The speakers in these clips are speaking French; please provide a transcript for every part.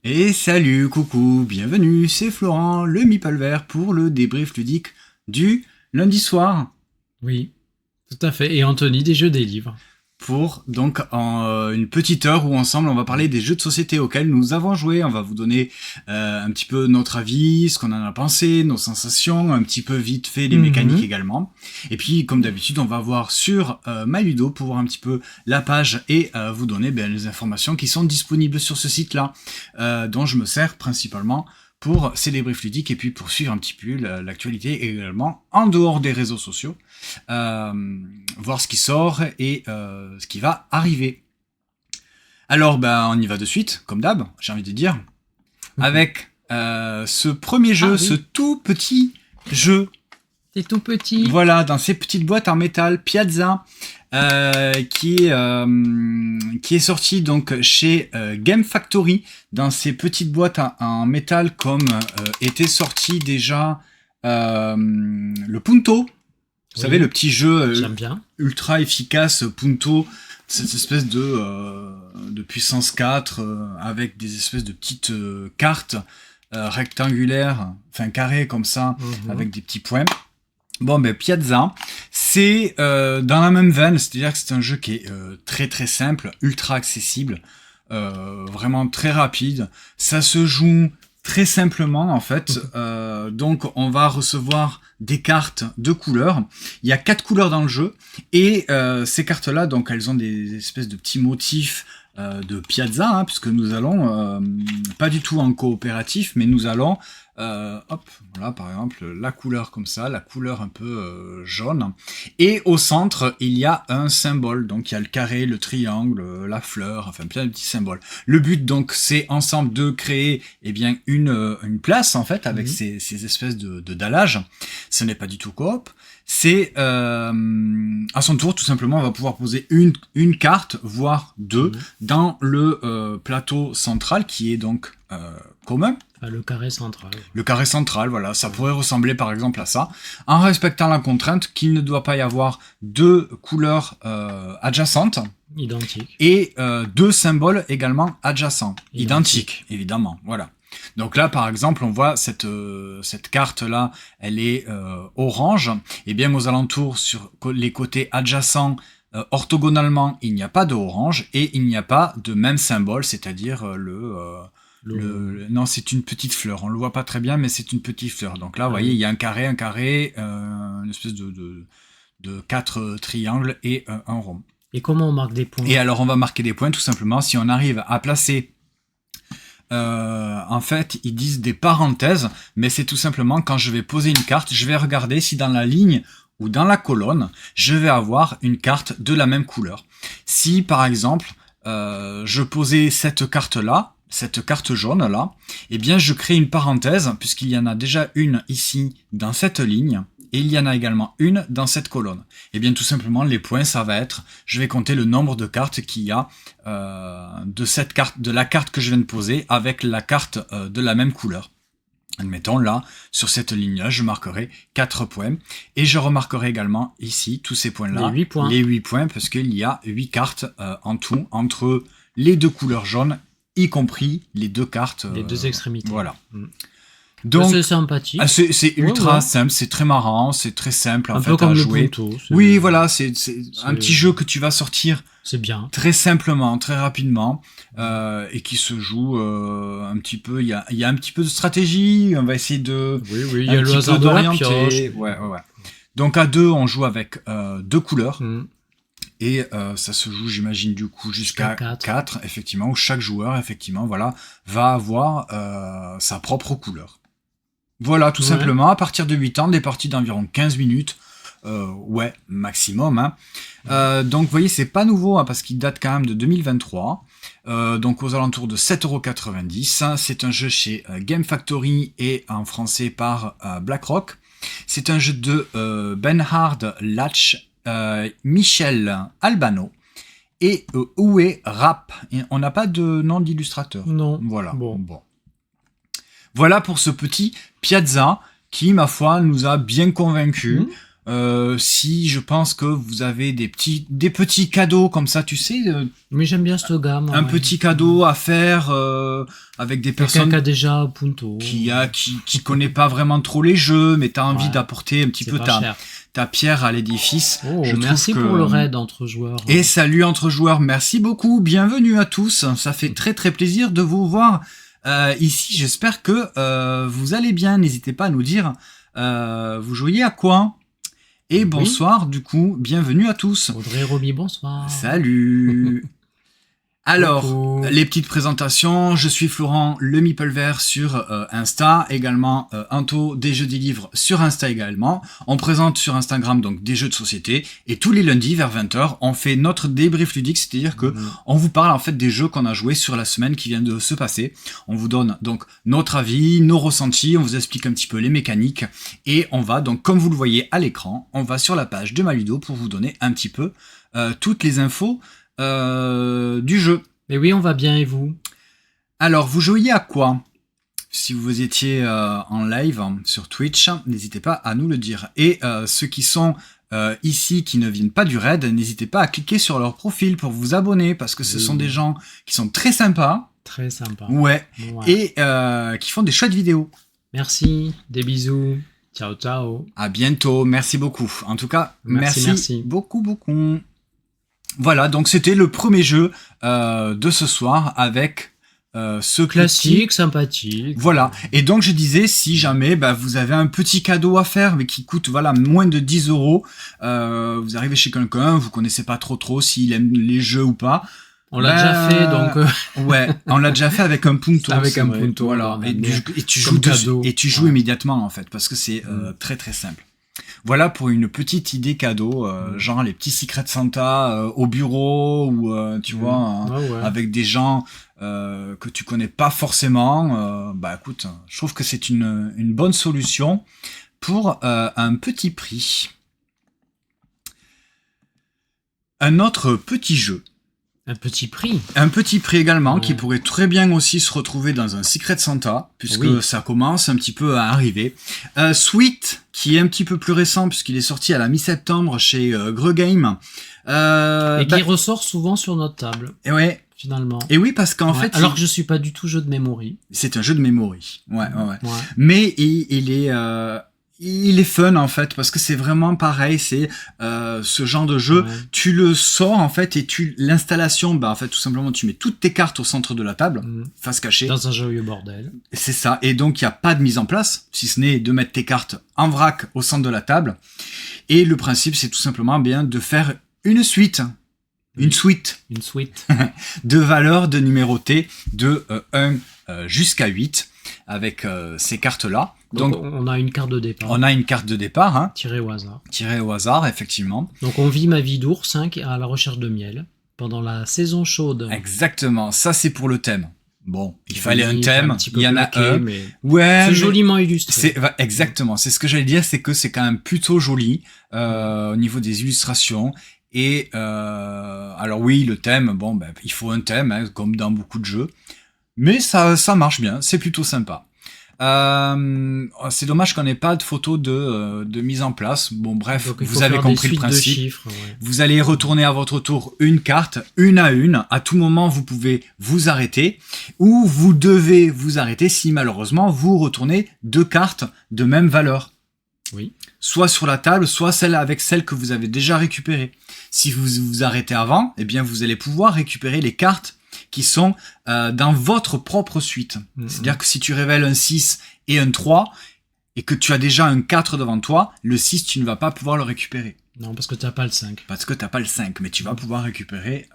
Et salut, coucou, bienvenue, c'est Florent, le Mipal Vert pour le débrief ludique du lundi soir Oui, tout à fait. Et Anthony, des jeux, des livres. pour donc une petite heure où ensemble on va parler des jeux de société auxquels nous avons joué. On va vous donner un petit peu notre avis, ce qu'on en a pensé, nos sensations, un petit peu vite fait les mécaniques Mhm. également. Et puis comme d'habitude on va voir sur MyLudo pour voir un petit peu la page et vous donner les informations qui sont disponibles sur ce site-là, dont je me sers principalement pour ces débriefs ludiques et puis pour suivre un petit peu l'actualité également en dehors des réseaux sociaux, voir ce qui sort et ce qui va arriver. Alors on y va de suite, comme d'hab, j'ai envie de dire, avec ce premier jeu, Ah ce oui, tout petit jeu, c'est tout petit. voilà, dans ces petites boîtes en métal, Piazza, qui est sorti donc chez Game Factory dans ces petites boîtes en métal comme était sorti déjà le Punto. Vous savez, Oui, le petit jeu j'aime bien. ultra efficace Punto, cette espèce de puissance 4 avec des espèces de petites cartes rectangulaires, enfin carrées comme ça, Mhm. avec des petits points. Bon, Piazza, c'est dans la même veine, c'est-à-dire que c'est un jeu qui est très très simple, ultra accessible, vraiment très rapide. Ça se joue très simplement en fait. Donc on va recevoir des cartes de couleurs. Il y a 4 couleurs dans le jeu et ces cartes-là, donc elles ont des espèces de petits motifs de Piazza, hein, puisque nous allons pas du tout en coopératif, mais nous allons hop, voilà, par exemple, la couleur comme ça, la couleur un peu jaune. Et au centre, il y a un symbole. Donc, il y a le carré, le triangle, la fleur, enfin, plein de petits symboles. Le but, donc, c'est ensemble de créer, eh bien, une place, en fait, avec Mhm. ces espèces de dallages. Ce n'est pas du tout coop. C'est, à son tour, tout simplement, on va pouvoir poser une carte, voire deux, Mhm. dans le plateau central, qui est donc commun. Ah, le carré central. Le carré central, voilà, ça Mhm. pourrait ressembler par exemple à ça, en respectant la contrainte qu'il ne doit pas y avoir deux couleurs adjacentes Identique. et deux symboles également adjacents, identiques, Identique. évidemment, voilà. Donc là, par exemple, on voit cette carte-là, elle est orange, et bien aux alentours, sur les côtés adjacents, orthogonalement, il n'y a pas de orange, et il n'y a pas de même symbole, c'est-à-dire Le... non, c'est une petite fleur. On le voit pas très bien, mais c'est une petite fleur. Donc là, vous Ah voyez, il oui. y a un carré, une espèce de quatre triangles et un rond. Et comment on marque des Et points? alors, on va marquer des points tout simplement si on arrive à placer. En fait, ils disent des parenthèses, mais c'est tout simplement quand je vais poser une carte, je vais regarder si dans la ligne ou dans la colonne, je vais avoir une carte de la même couleur. Si par exemple, je posais cette carte-là, cette carte jaune-là, eh bien je crée une parenthèse, puisqu'il y en a déjà une ici dans cette ligne, et il y en a également une dans cette colonne. Eh bien tout simplement, les points, ça va être, je vais compter le nombre de cartes qu'il y a de cette carte, de la carte que je viens de poser avec la carte de la même couleur. Admettons là, sur cette ligne-là, je marquerai 4 points. Et je remarquerai également ici, tous ces Les points-là, 8 points. les 8 points, parce qu'il y a 8 cartes en tout, entre les deux couleurs jaunes, y compris les deux cartes. Les deux extrémités. Voilà. Mhm. Bah, Donc, c'est sympathique. c'est Ouais, ultra ouais. simple, c'est très marrant, c'est très simple en Un peu fait à comme le jouer. Punto. Oui, voilà, c'est un petit C'est jeu que tu vas sortir c'est bien. très simplement, très rapidement, et qui se joue un petit peu. Il y a un petit peu de stratégie. On va essayer de Oui, oui, il y un a le petit peu hasard de la pioche. d'orienter. Ouais, ouais, ouais. Donc à deux, on joue avec deux couleurs. Mhm. Et ça se joue, j'imagine, du coup, Jusqu'à jusqu'à 4. 4, effectivement, où chaque joueur, effectivement, voilà, va avoir sa propre couleur. Voilà, tout Ouais. simplement, à partir de 8 ans, des parties d'environ 15 minutes, ouais, maximum. Hein. Donc, vous voyez, c'est pas nouveau, hein, parce qu'il date quand même de 2023. Donc, aux alentours de 7,90 €. C'est un jeu chez Game Factory et en français par BlackRock. C'est un jeu de Bernhard Latch, Michel Albano et Uwe Rapp. Et on n'a pas de nom d'illustrateur. Non. Voilà, Bon. bon. Voilà pour ce petit Piazza qui, ma foi, nous a bien convaincus. Mhm. Si je pense que vous avez des petits cadeaux comme ça, tu sais, Mais j'aime bien cette gamme. un petit cadeau à faire avec des Quelqu'un personnes qui a déjà Punto. qui connaît pas vraiment trop les jeux, mais t'as envie Ouais. d'apporter un petit C'est peu pas ta cher. pierre à l'édifice. Oh, Je merci trouve que- pour le raid entre joueurs. Et salut entre joueurs, merci beaucoup, bienvenue à tous. Ça fait très très plaisir de vous voir ici. J'espère que vous allez bien. N'hésitez pas à nous dire vous jouiez à quoi. Et Oui. bonsoir du coup, bienvenue à tous. Audrey Romy, bonsoir. Salut. Alors, Coucou. les petites présentations, je suis Florent, le Meeple Vert sur Insta, également Anto, des jeux des livres sur Insta également. On présente sur Instagram donc des jeux de société, et tous les lundis vers 20h, on fait notre débrief ludique, c'est-à-dire que on vous parle en fait des jeux qu'on a joués sur la semaine qui vient de se passer. On vous donne donc notre avis, nos ressentis, on vous explique un petit peu les mécaniques, et on va donc, comme vous le voyez à l'écran, on va sur la page de Maludo pour vous donner un petit peu toutes les infos du jeu. Mais oui, on va bien et vous? Alors, vous jouiez à quoi? Si vous étiez en live sur Twitch, n'hésitez pas à nous le dire. Et ceux qui sont ici, qui ne viennent pas du raid, n'hésitez pas à cliquer sur leur profil pour vous abonner, parce que ce sont des gens qui sont très sympas, Très sympa. ouais, Ouais. et qui font des chouettes vidéos. Merci, des bisous. Ciao, ciao. À bientôt, merci beaucoup. En tout cas, Merci. beaucoup. Voilà, donc c'était le premier jeu de ce soir avec ce Classique, sympathique. Voilà. Et donc je disais, si jamais vous avez un petit cadeau à faire, mais qui coûte moins de 10 euros, vous arrivez chez quelqu'un, vous connaissez pas trop s'il aime les jeux ou pas. On l'a déjà fait, donc... Ouais, on l'a déjà fait avec un punto. Avec c'est un vrai. punto, Voilà. on a Et, mis tu comme joues cadeau. et tu joues Ouais. immédiatement en fait, parce que c'est très très simple. Voilà pour une petite idée cadeau, genre les petits secrets de Santa au bureau ou tu vois, Ouais. avec des gens que tu connais pas forcément. Écoute, je trouve que c'est une bonne solution pour un petit prix. Un autre petit jeu. Un petit prix. Un petit prix également, Ouais. qui pourrait très bien aussi se retrouver dans un Secret Santa, puisque Oui. ça commence un petit peu à arriver. Sweet, qui est un petit peu plus récent, puisqu'il est sorti à la mi-septembre chez Greux Game. Et qui ressort souvent sur notre table, Et ouais. finalement. Et oui, parce qu'en Ouais. fait, Alors que je suis pas du tout jeu de memory. c'est un jeu de memory. Ouais. Ouais. Mais il est fun en fait, parce que c'est vraiment pareil, c'est ce genre de jeu, Ouais. tu le sors en fait, et l'installation, en fait tout simplement tu mets toutes tes cartes au centre de la table, face cachée, Dans un joyeux bordel. c'est ça, et donc il n'y a pas de mise en place, si ce n'est de mettre tes cartes en vrac au centre de la table, et le principe c'est tout simplement de faire une suite, une suite Une suite. de valeurs de numérotés de 1 jusqu'à 8, avec ces cartes-là. Donc, Donc, on a une carte de départ. on a une carte de départ, Tirée au hasard. tirée au hasard, effectivement. Donc on vit ma vie d'ours à la recherche de miel pendant la saison chaude. Exactement, ça c'est pour le thème. Bon, il fallait un Oui, thème, petit peu il y en a bloqué, un. mais Ouais, c'est mais joliment illustré. exactement, c'est ce que j'allais dire, c'est que c'est quand même plutôt joli au niveau des illustrations. Et alors oui, le thème, il faut un thème, comme dans beaucoup de jeux. Mais ça marche bien, c'est plutôt sympa. C'est dommage qu'on n'ait pas de photos de mise en place. Bon, bref, Donc, il faut vous avez faire compris des le suites de principe. chiffres, ouais. Vous allez retourner à votre tour une carte, une à une. À tout moment, vous pouvez vous arrêter, ou vous devez vous arrêter si malheureusement vous retournez deux cartes de même valeur. Oui. Soit sur la table, soit celle que vous avez déjà récupérée. Si vous vous arrêtez avant, eh bien vous allez pouvoir récupérer les cartes qui sont dans votre propre suite. C'est-à-dire que si tu révèles un 6 et un 3, et que tu as déjà un 4 devant toi, le 6, tu ne vas pas pouvoir le récupérer. Non, parce que t'as pas le 5. Parce que tu n'as pas le 5, mais tu vas pouvoir récupérer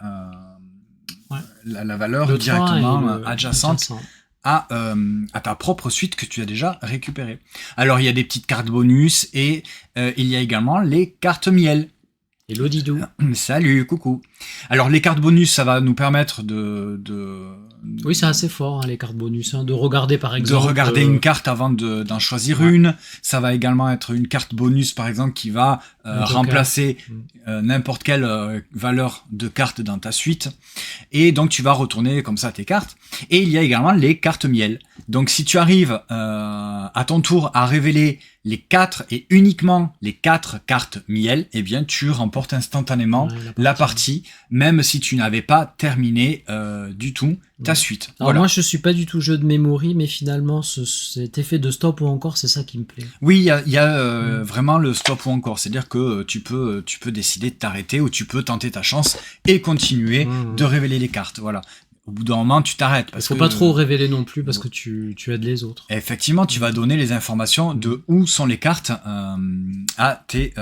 Ouais. la valeur Le 3 directement et le adjacente à ta propre suite que tu as déjà récupérée. Alors, il y a des petites cartes bonus, et il y a également les cartes miel. Et l'odidou. Salut, coucou. Alors les cartes bonus, ça va nous permettre de Oui, c'est assez fort, hein, les cartes bonus. Hein, de regarder, par exemple... De regarder une carte avant d'en choisir une. Ça va également être une carte bonus, par exemple, qui va remplacer n'importe quelle valeur de carte dans ta suite. Et donc, tu vas retourner comme ça tes cartes. Et il y a également les cartes miel. Donc, si tu arrives à ton tour à révéler les 4 et uniquement les 4 cartes miel, eh bien, tu remportes instantanément la partie, même si tu n'avais pas terminé du tout ta suite. Alors moi, je suis pas du tout jeu de memory, mais finalement, cet effet de stop ou encore, c'est ça qui me plaît. Oui, il y a vraiment le stop ou encore, c'est-à-dire que tu peux décider de t'arrêter ou tu peux tenter ta chance et continuer de révéler les cartes. Voilà. Au bout d'un moment, tu t'arrêtes. Il faut pas trop révéler non plus parce que tu aides les autres. Effectivement, tu vas donner les informations de où sont les cartes à tes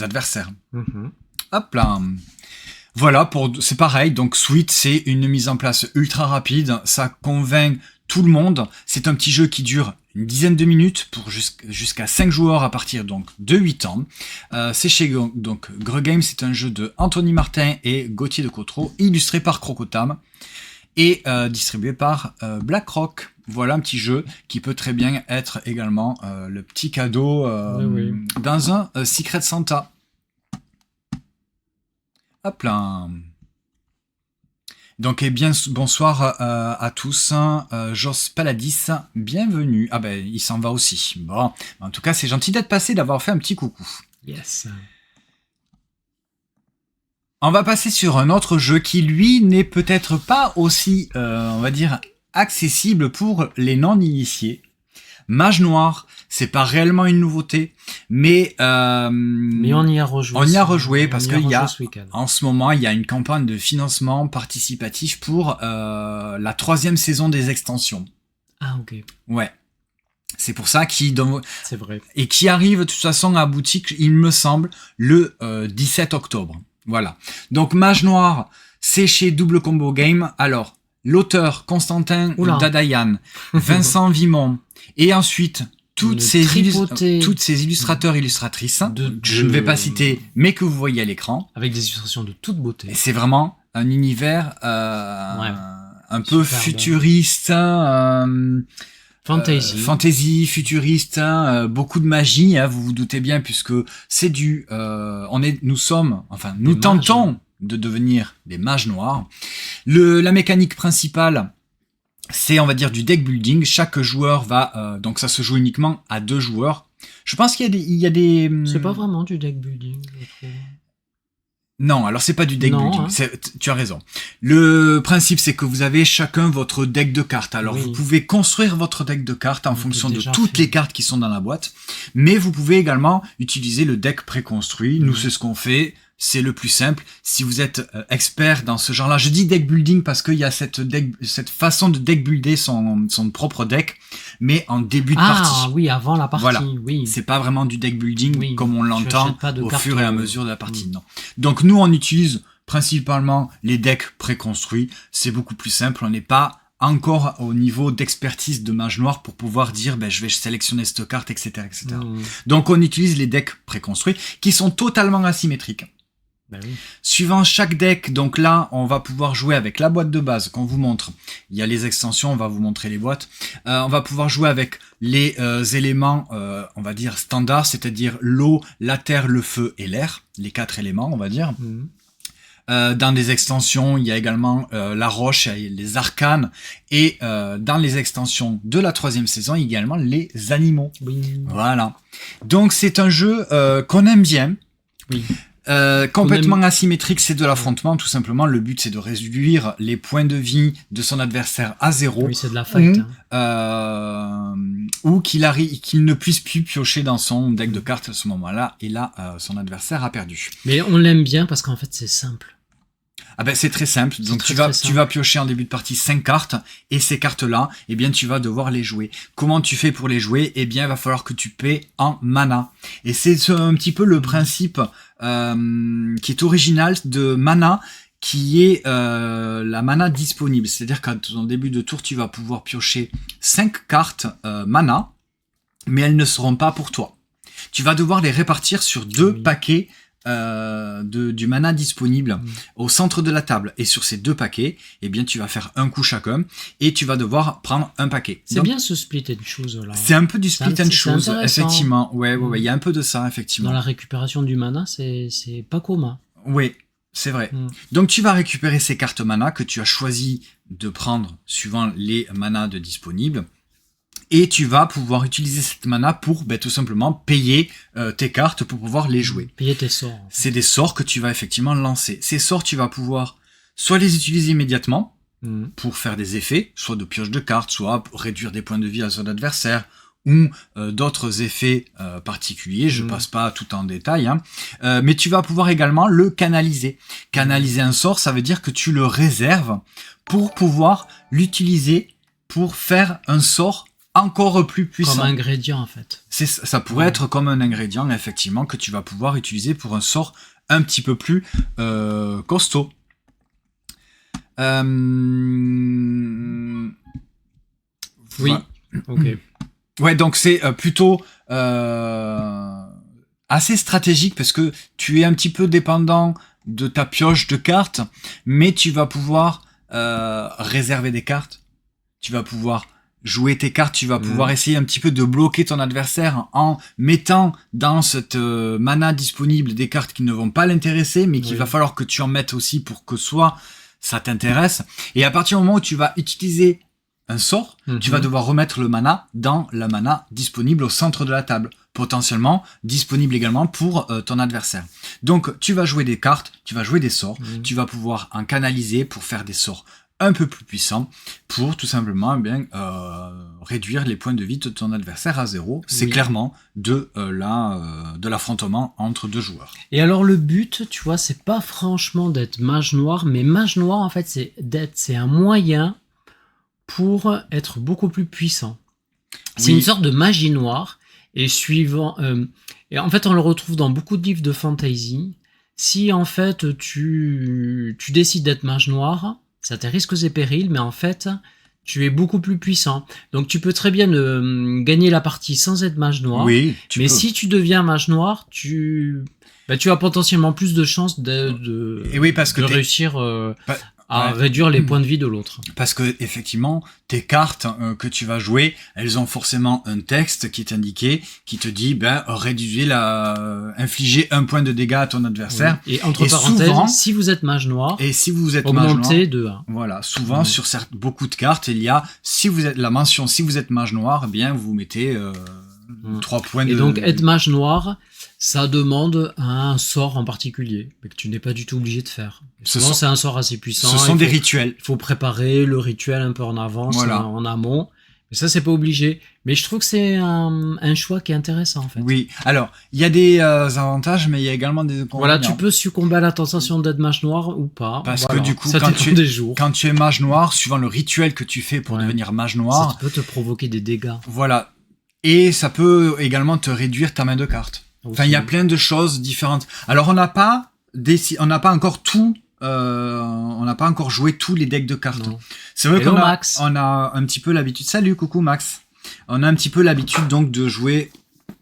adversaires. Hop là. Voilà, c'est pareil. Donc Sweet, c'est une mise en place ultra rapide. Ça convainc tout le monde. C'est un petit jeu qui dure une dizaine de minutes pour jusqu'à 5 joueurs à partir donc de 8 ans. C'est chez donc Greux Games, c'est un jeu de Anthony Martin et Gauthier de Cotreau, illustré par Crocotam et distribué par BlackRock. Voilà un petit jeu qui peut très bien être également le petit cadeau dans un Secret Santa. Hop là. Donc, bonsoir à tous. Jos Paladis, bienvenue. Ah ben, il s'en va aussi. Bon, en tout cas, c'est gentil d'être passé, d'avoir fait un petit coucou. Yes. On va passer sur un autre jeu qui, lui, n'est peut-être pas aussi, on va dire, accessible pour les non-initiés. Mage Noir, c'est pas réellement une nouveauté, mais on y a rejoué. On y a rejoué parce qu'il y a, en ce moment, il y a une campagne de financement participatif pour la 3e saison des extensions. Ah, ok. Ouais. C'est pour ça c'est vrai. Et qui arrive de toute façon à boutique, il me semble, le 17 octobre. Voilà. Donc Mage Noir, c'est chez Double Combo Game. Alors, l'auteur Constantin Dadayan, Vincent Vimon, et ensuite toutes ces illustrateurs illustratrices, je ne vais pas citer, mais que vous voyez à l'écran. Avec des illustrations de toute beauté. Et c'est vraiment un univers un peu futuriste, fantasy, futuriste, beaucoup de magie, vous vous doutez bien, puisque c'est nous tentons de devenir des mages noirs. La mécanique principale, c'est, on va dire, du deck building. Chaque joueur va... donc ça se joue uniquement à 2 joueurs. Je pense qu'il y a des... C'est pas vraiment du deck building, je trouve. Non, alors c'est pas du deck building. Tu as raison. Le principe, c'est que vous avez chacun votre deck de cartes. Alors vous pouvez construire votre deck de cartes en fonction de toutes les cartes qui sont dans la boîte. Mais vous pouvez également utiliser le deck préconstruit. Nous, c'est ce qu'on fait. C'est le plus simple. Si vous êtes expert dans ce genre-là, je dis deck building parce qu'il y a cette façon de deck builder son propre deck, mais en début de partie. Ah oui, avant la partie. Voilà. Oui. C'est pas vraiment du deck building comme on l'entend au fur et à mesure de la partie. Non. Donc nous, on utilise principalement les decks préconstruits. C'est beaucoup plus simple. On n'est pas encore au niveau d'expertise de Mage Noir pour pouvoir dire je vais sélectionner cette carte, etc. etc. Donc on utilise les decks préconstruits qui sont totalement asymétriques. Suivant chaque deck, donc là, on va pouvoir jouer avec la boîte de base qu'on vous montre. Il y a les extensions, on va vous montrer les boîtes. On va pouvoir jouer avec les éléments, on va dire standards, c'est-à-dire l'eau, la terre, le feu et l'air. Les 4 éléments, on va dire. Dans des extensions, il y a également la roche, les arcanes. Et dans les extensions de la 3e saison, il y a également les animaux. Voilà. Donc c'est un jeu qu'on aime bien. Complètement asymétrique, c'est de l'affrontement, tout simplement. Le but, c'est de réduire les points de vie de son adversaire à 0. Oui, c'est de la fight. Ou qu'il ne puisse plus piocher dans son deck de cartes à ce moment-là. Et là, son adversaire a perdu. Mais on l'aime bien parce qu'en fait, c'est simple. Ah ben c'est très simple. Donc tu vas piocher en début de partie 5 cartes et ces cartes-là, eh bien tu vas devoir les jouer. Comment tu fais pour les jouer? Eh bien il va falloir que tu paies en mana. Et c'est un petit peu le principe qui est original de mana, qui est la mana disponible. C'est-à-dire qu'à ton début de tour, tu vas pouvoir piocher 5 cartes mana, mais elles ne seront pas pour toi. Tu vas devoir les répartir sur 2 paquets du mana disponible au centre de la table. Et sur ces 2 paquets, eh bien, tu vas faire un coup chacun et tu vas devoir prendre un paquet. C'est Donc, bien ce split and choose là. c'est un peu du split and c'est choose, intéressant. effectivement. Ouais, il y a un peu de ça, effectivement. Dans la récupération du mana, c'est pas commun. Oui, c'est vrai. Donc tu vas récupérer ces cartes mana que tu as choisi de prendre suivant les manas de disponibles. Et tu vas pouvoir utiliser cette mana pour tout simplement payer tes cartes pour pouvoir les jouer. Payer tes sorts. En fait. C'est des sorts que tu vas effectivement lancer. Ces sorts, tu vas pouvoir soit les utiliser immédiatement pour faire des effets, soit de pioche de cartes, soit pour réduire des points de vie à son adversaire, ou d'autres effets particuliers. Je passe pas tout en détail, hein. Mais tu vas pouvoir également le canaliser. Canaliser un sort, ça veut dire que tu le réserves pour pouvoir l'utiliser pour faire un sort encore plus puissant. Comme ingrédient, en fait. Ça pourrait être comme un ingrédient, effectivement, que tu vas pouvoir utiliser pour un sort un petit peu plus costaud. Oui, ok. Ouais, donc c'est plutôt assez stratégique parce que tu es un petit peu dépendant de ta pioche de cartes, mais tu vas pouvoir réserver des cartes. Tu vas pouvoir jouer tes cartes, tu vas pouvoir essayer un petit peu de bloquer ton adversaire en mettant dans cette mana disponible des cartes qui ne vont pas l'intéresser, mais qu'il va falloir que tu en mettes aussi pour que soit ça t'intéresse. Et à partir du moment où tu vas utiliser un sort, tu vas devoir remettre le mana dans la mana disponible au centre de la table, potentiellement disponible également pour ton adversaire. Donc tu vas jouer des cartes, tu vas jouer des sorts, tu vas pouvoir en canaliser pour faire des sorts un peu plus puissant pour tout simplement réduire les points de vie de ton adversaire à 0. C'est clairement de l'affrontement entre 2 joueurs. Et alors le but, tu vois, c'est pas franchement d'être mage noir, mais mage noir en fait c'est un moyen pour être beaucoup plus puissant. C'est une sorte de magie noire et suivant et en fait on le retrouve dans beaucoup de livres de fantasy. Si en fait tu décides d'être mage noir, ça te risques et périls, mais en fait, tu es beaucoup plus puissant. Donc tu peux très bien gagner la partie sans être mage noir. Oui, mais si tu deviens mage noir, tu as potentiellement plus de chances de réussir à réduire les points de vie de l'autre. Parce que effectivement, tes cartes que tu vas jouer, elles ont forcément un texte qui est indiqué, qui te dit infliger 1 point de dégâts à ton adversaire. Oui. Et entre parenthèses, souvent, si vous êtes mage noir, augmentez de 1. Voilà, souvent sur beaucoup de cartes, il y a si vous êtes mage noir, vous mettez 3 points de... Et donc être mage noir, ça demande un sort en particulier, mais que tu n'es pas du tout obligé de faire. Souvent, c'est un sort assez puissant. Ce sont des rituels. Il faut préparer le rituel un peu en avance, en amont. Mais ça, c'est pas obligé. Mais je trouve que c'est un choix qui est intéressant, en fait. Oui. Alors, il y a des avantages, mais il y a également des inconvénients. Voilà, tu peux succomber à la tentation d'être mage noir ou pas. Parce que du coup, quand tu es mage noir, suivant le rituel que tu fais pour devenir mage noir... Ça peut te provoquer des dégâts. Voilà. Et ça peut également te réduire ta main de cartes. Enfin, il y a plein de choses différentes. Alors, on n'a pas encore tout, on n'a pas encore joué tous les decks de cartes. Non. C'est vrai qu'on a un petit peu l'habitude. Salut, coucou Max. On a un petit peu l'habitude donc de jouer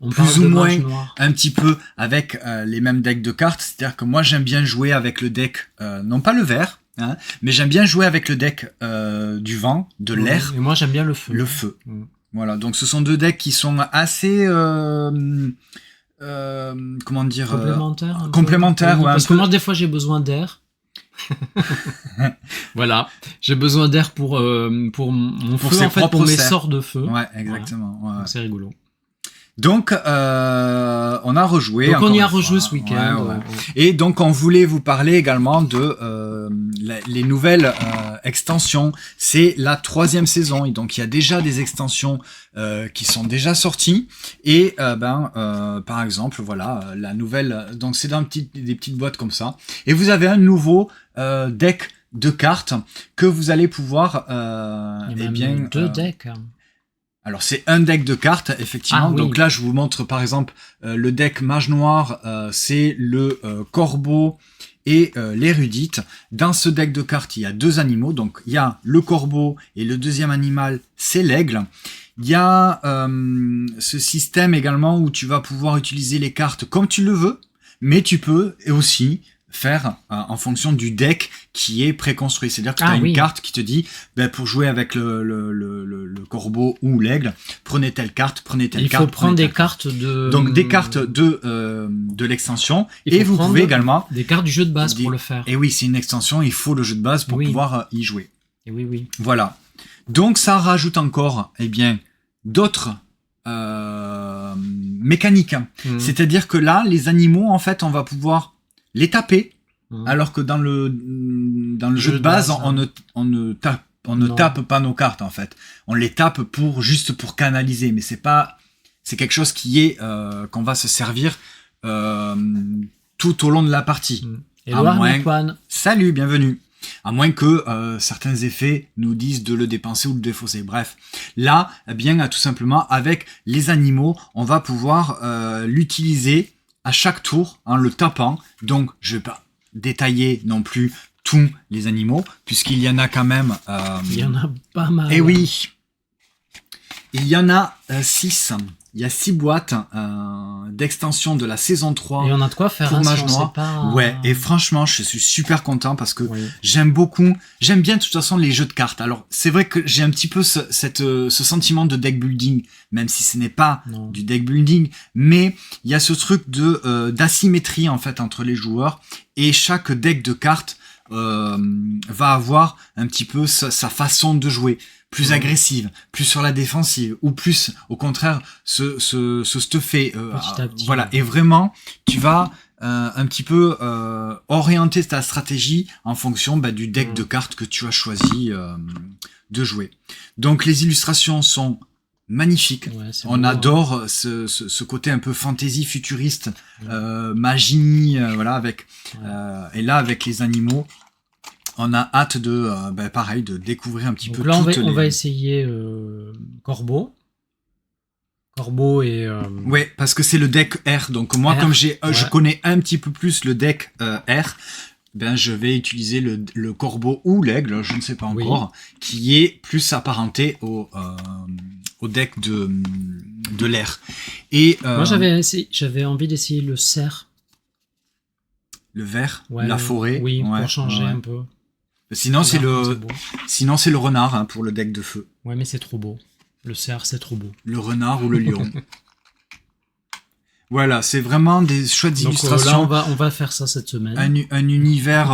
plus ou moins un petit peu avec les mêmes decks de cartes. C'est-à-dire que moi, j'aime bien jouer avec le deck, non pas le vert, hein, mais j'aime bien jouer avec le deck du vent, de l'air. Et moi, j'aime bien le feu. Le feu. Voilà. Donc, ce sont 2 decks qui sont assez comment dire, complémentaire, ouais, parce que moi des fois j'ai besoin d'air. Voilà, j'ai besoin d'air pour mon feu, en fait, pour mes sorts de feu. Ouais, exactement. Voilà. Ouais. C'est rigolo. Donc, on a rejoué. Donc, on y a rejoué ce week-end. Ouais. Et donc, on voulait vous parler également de les nouvelles extensions. C'est la 3e saison. Et donc, il y a déjà des extensions qui sont déjà sorties. Et, par exemple, voilà, la nouvelle. Donc, c'est dans des petites boîtes comme ça. Et vous avez un nouveau deck de cartes que vous allez pouvoir. Il y a même 2 decks. Alors c'est un deck de cartes effectivement. Donc là je vous montre par exemple le deck mage noir, c'est le corbeau et l'érudite. Dans ce deck de cartes il y a 2 animaux, donc il y a le corbeau et le deuxième animal c'est l'aigle. Il y a ce système également où tu vas pouvoir utiliser les cartes comme tu le veux, mais tu peux aussi faire en fonction du deck qui est préconstruit. C'est-à-dire que tu as une carte qui te dit, pour jouer avec le corbeau ou l'aigle, prenez telle carte, prenez telle carte. Il faut prendre des cartes de... Donc des cartes de l'extension, et vous pouvez également... Des cartes du jeu de base pour le faire. Et oui, c'est une extension, il faut le jeu de base pour pouvoir y jouer. Et oui. Voilà. Donc ça rajoute encore, d'autres mécaniques. C'est-à-dire que là, les animaux, en fait, on va pouvoir les taper, alors que dans le jeu de base, on ne tape pas nos cartes, en fait. On les tape juste pour canaliser, mais c'est quelque chose qui est qu'on va se servir tout au long de la partie. Antoine. Salut, bienvenue. À moins que certains effets nous disent de le dépenser ou de le défausser. Bref, là, tout simplement, avec les animaux, on va pouvoir l'utiliser à chaque tour en le tapant. Donc, je vais pas détailler non plus tous les animaux, puisqu'il y en a quand même... il y en a pas mal. Eh oui, il y en a 6. Il y a 6 boîtes d'extension de la saison 3. Et on a de quoi faire pour Mage Noir. Ouais, et franchement, je suis super content parce que j'aime bien de toute façon les jeux de cartes. Alors, c'est vrai que j'ai un petit peu ce sentiment de deck building, même si ce n'est pas du deck building, mais il y a ce truc d'asymétrie en fait entre les joueurs, et chaque deck de cartes va avoir un petit peu sa façon de jouer. Plus agressive, plus sur la défensive, ou plus, au contraire, se stuffer. Petit à petit. Voilà. Et vraiment, tu vas un petit peu orienter ta stratégie en fonction du deck de cartes que tu as choisi de jouer. Donc, les illustrations sont magnifiques. On adore ce côté un peu fantasy futuriste, magie, avec et là, avec les animaux. On a hâte pareil, de découvrir un petit peu là, on va essayer Corbeau. Corbeau et... Ouais, parce que c'est le deck R. Donc moi, comme je connais un petit peu plus le deck R, je vais utiliser le corbeau ou l'aigle, je ne sais pas encore, qui est plus apparenté au deck de l'air. Et moi, j'avais envie d'essayer le cerf. Le vert, la forêt. Oui, pour changer un peu. Sinon, c'est le renard pour le deck de feu. Ouais, mais c'est trop beau. Le cerf, c'est trop beau. Le renard ou le lion. Voilà, c'est vraiment des chouettes illustrations. Là, on va faire ça cette semaine. Un univers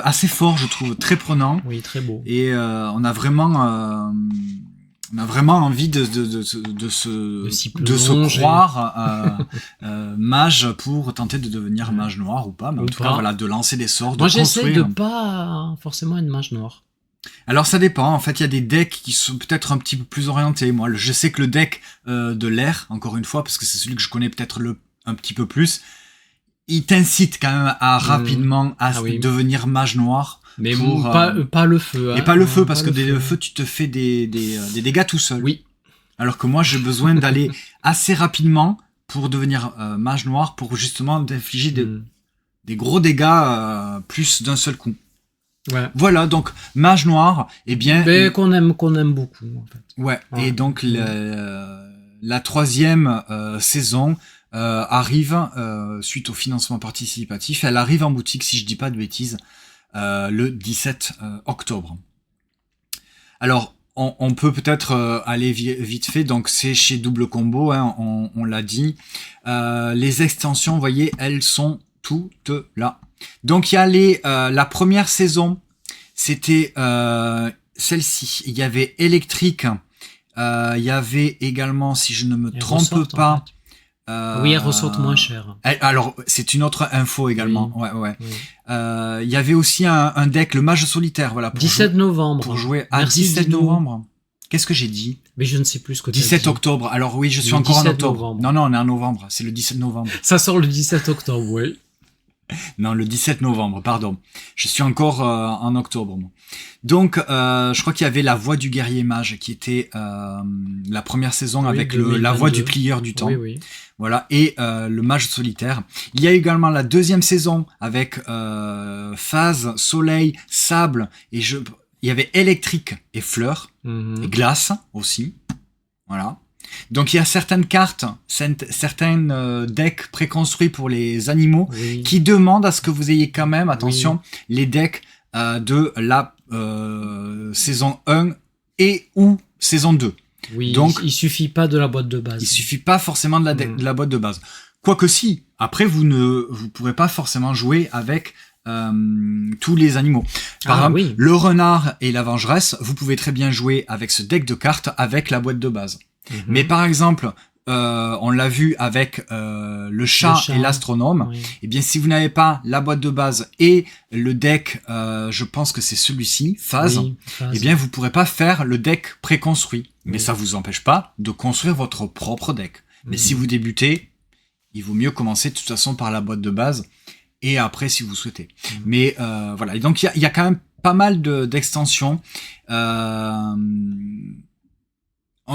assez fort, je trouve, très prenant. Oui, très beau. Et on a vraiment envie de se croire mage pour tenter de devenir mage noir ou pas, mais en tout cas, de lancer des sorts, de construire. Moi, j'essaie de pas forcément être mage noir. Alors, ça dépend. En fait, il y a des decks qui sont peut-être un petit peu plus orientés. Moi, je sais que le deck de l'air, encore une fois, parce que c'est celui que je connais peut-être un petit peu plus, il t'incite quand même à rapidement devenir mage noir. Mais pas le feu. Et pas le feu, parce que le feu, tu te fais des dégâts tout seul. Oui. Alors que moi, j'ai besoin d'aller assez rapidement pour devenir mage noir, pour justement d'infliger des gros dégâts plus d'un seul coup. Ouais. Voilà, donc mage noir, qu'on aime beaucoup, en fait. Ouais. Et donc la 3e saison arrive suite au financement participatif. Elle arrive en boutique, si je dis pas de bêtises, le 17 octobre. Alors, on peut peut-être aller vite fait. Donc, c'est chez Double Combo, on l'a dit. Les extensions, vous voyez, elles sont toutes là. Donc, il y a la première saison, c'était celle-ci. Il y avait électrique. Il y avait également, si je ne me trompe pas... oui, elle ressortent moins cher. Alors, c'est une autre info également. Oui. Ouais. Il y avait aussi un deck, le Mage Solitaire, voilà. 17 novembre. Pour jouer à 17 novembre. Qu'est-ce que j'ai dit? Mais je ne sais plus ce que tu as dit. 17 octobre. Alors oui, je suis encore en octobre. Novembre. Non, on est en novembre. C'est le 17 novembre. Ça sort le 17 octobre, oui. Non, le 17 novembre, pardon. Je suis encore en octobre. Moi. Donc, je crois qu'il y avait La Voix du Guerrier Mage, qui était la première saison avec la Voix du Plieur du Temps. Oui. Voilà, et le Mage Solitaire. Il y a également la 2e saison avec Phase, Soleil, Sable, et il y avait Électrique et Fleurs, et Glace aussi. Voilà. Donc il y a certaines cartes, certains decks préconstruits pour les animaux Oui. qui demandent à ce que vous ayez quand même, attention, les decks de la saison 1 et ou saison 2. Oui, Donc, il suffit pas de la boîte de base. il suffit pas forcément de la boîte de base. Quoique si, après vous pourrez pas forcément jouer avec tous les animaux. Par exemple, oui. le renard et la vengeresse, vous pouvez très bien jouer avec ce deck de cartes avec la boîte de base. Mais par exemple, on l'a vu avec le chat et l'astronome, Oui. eh bien si vous n'avez pas la boîte de base et le deck, je pense que c'est celui-ci, phase, Oui, phase. eh bien vous pourrez pas faire le deck préconstruit. Mais Oui. ça vous empêche pas de construire votre propre deck. Mais si vous débutez, il vaut mieux commencer de toute façon par la boîte de base et après si vous souhaitez. Mais voilà, et donc il y a quand même pas mal d'extensions.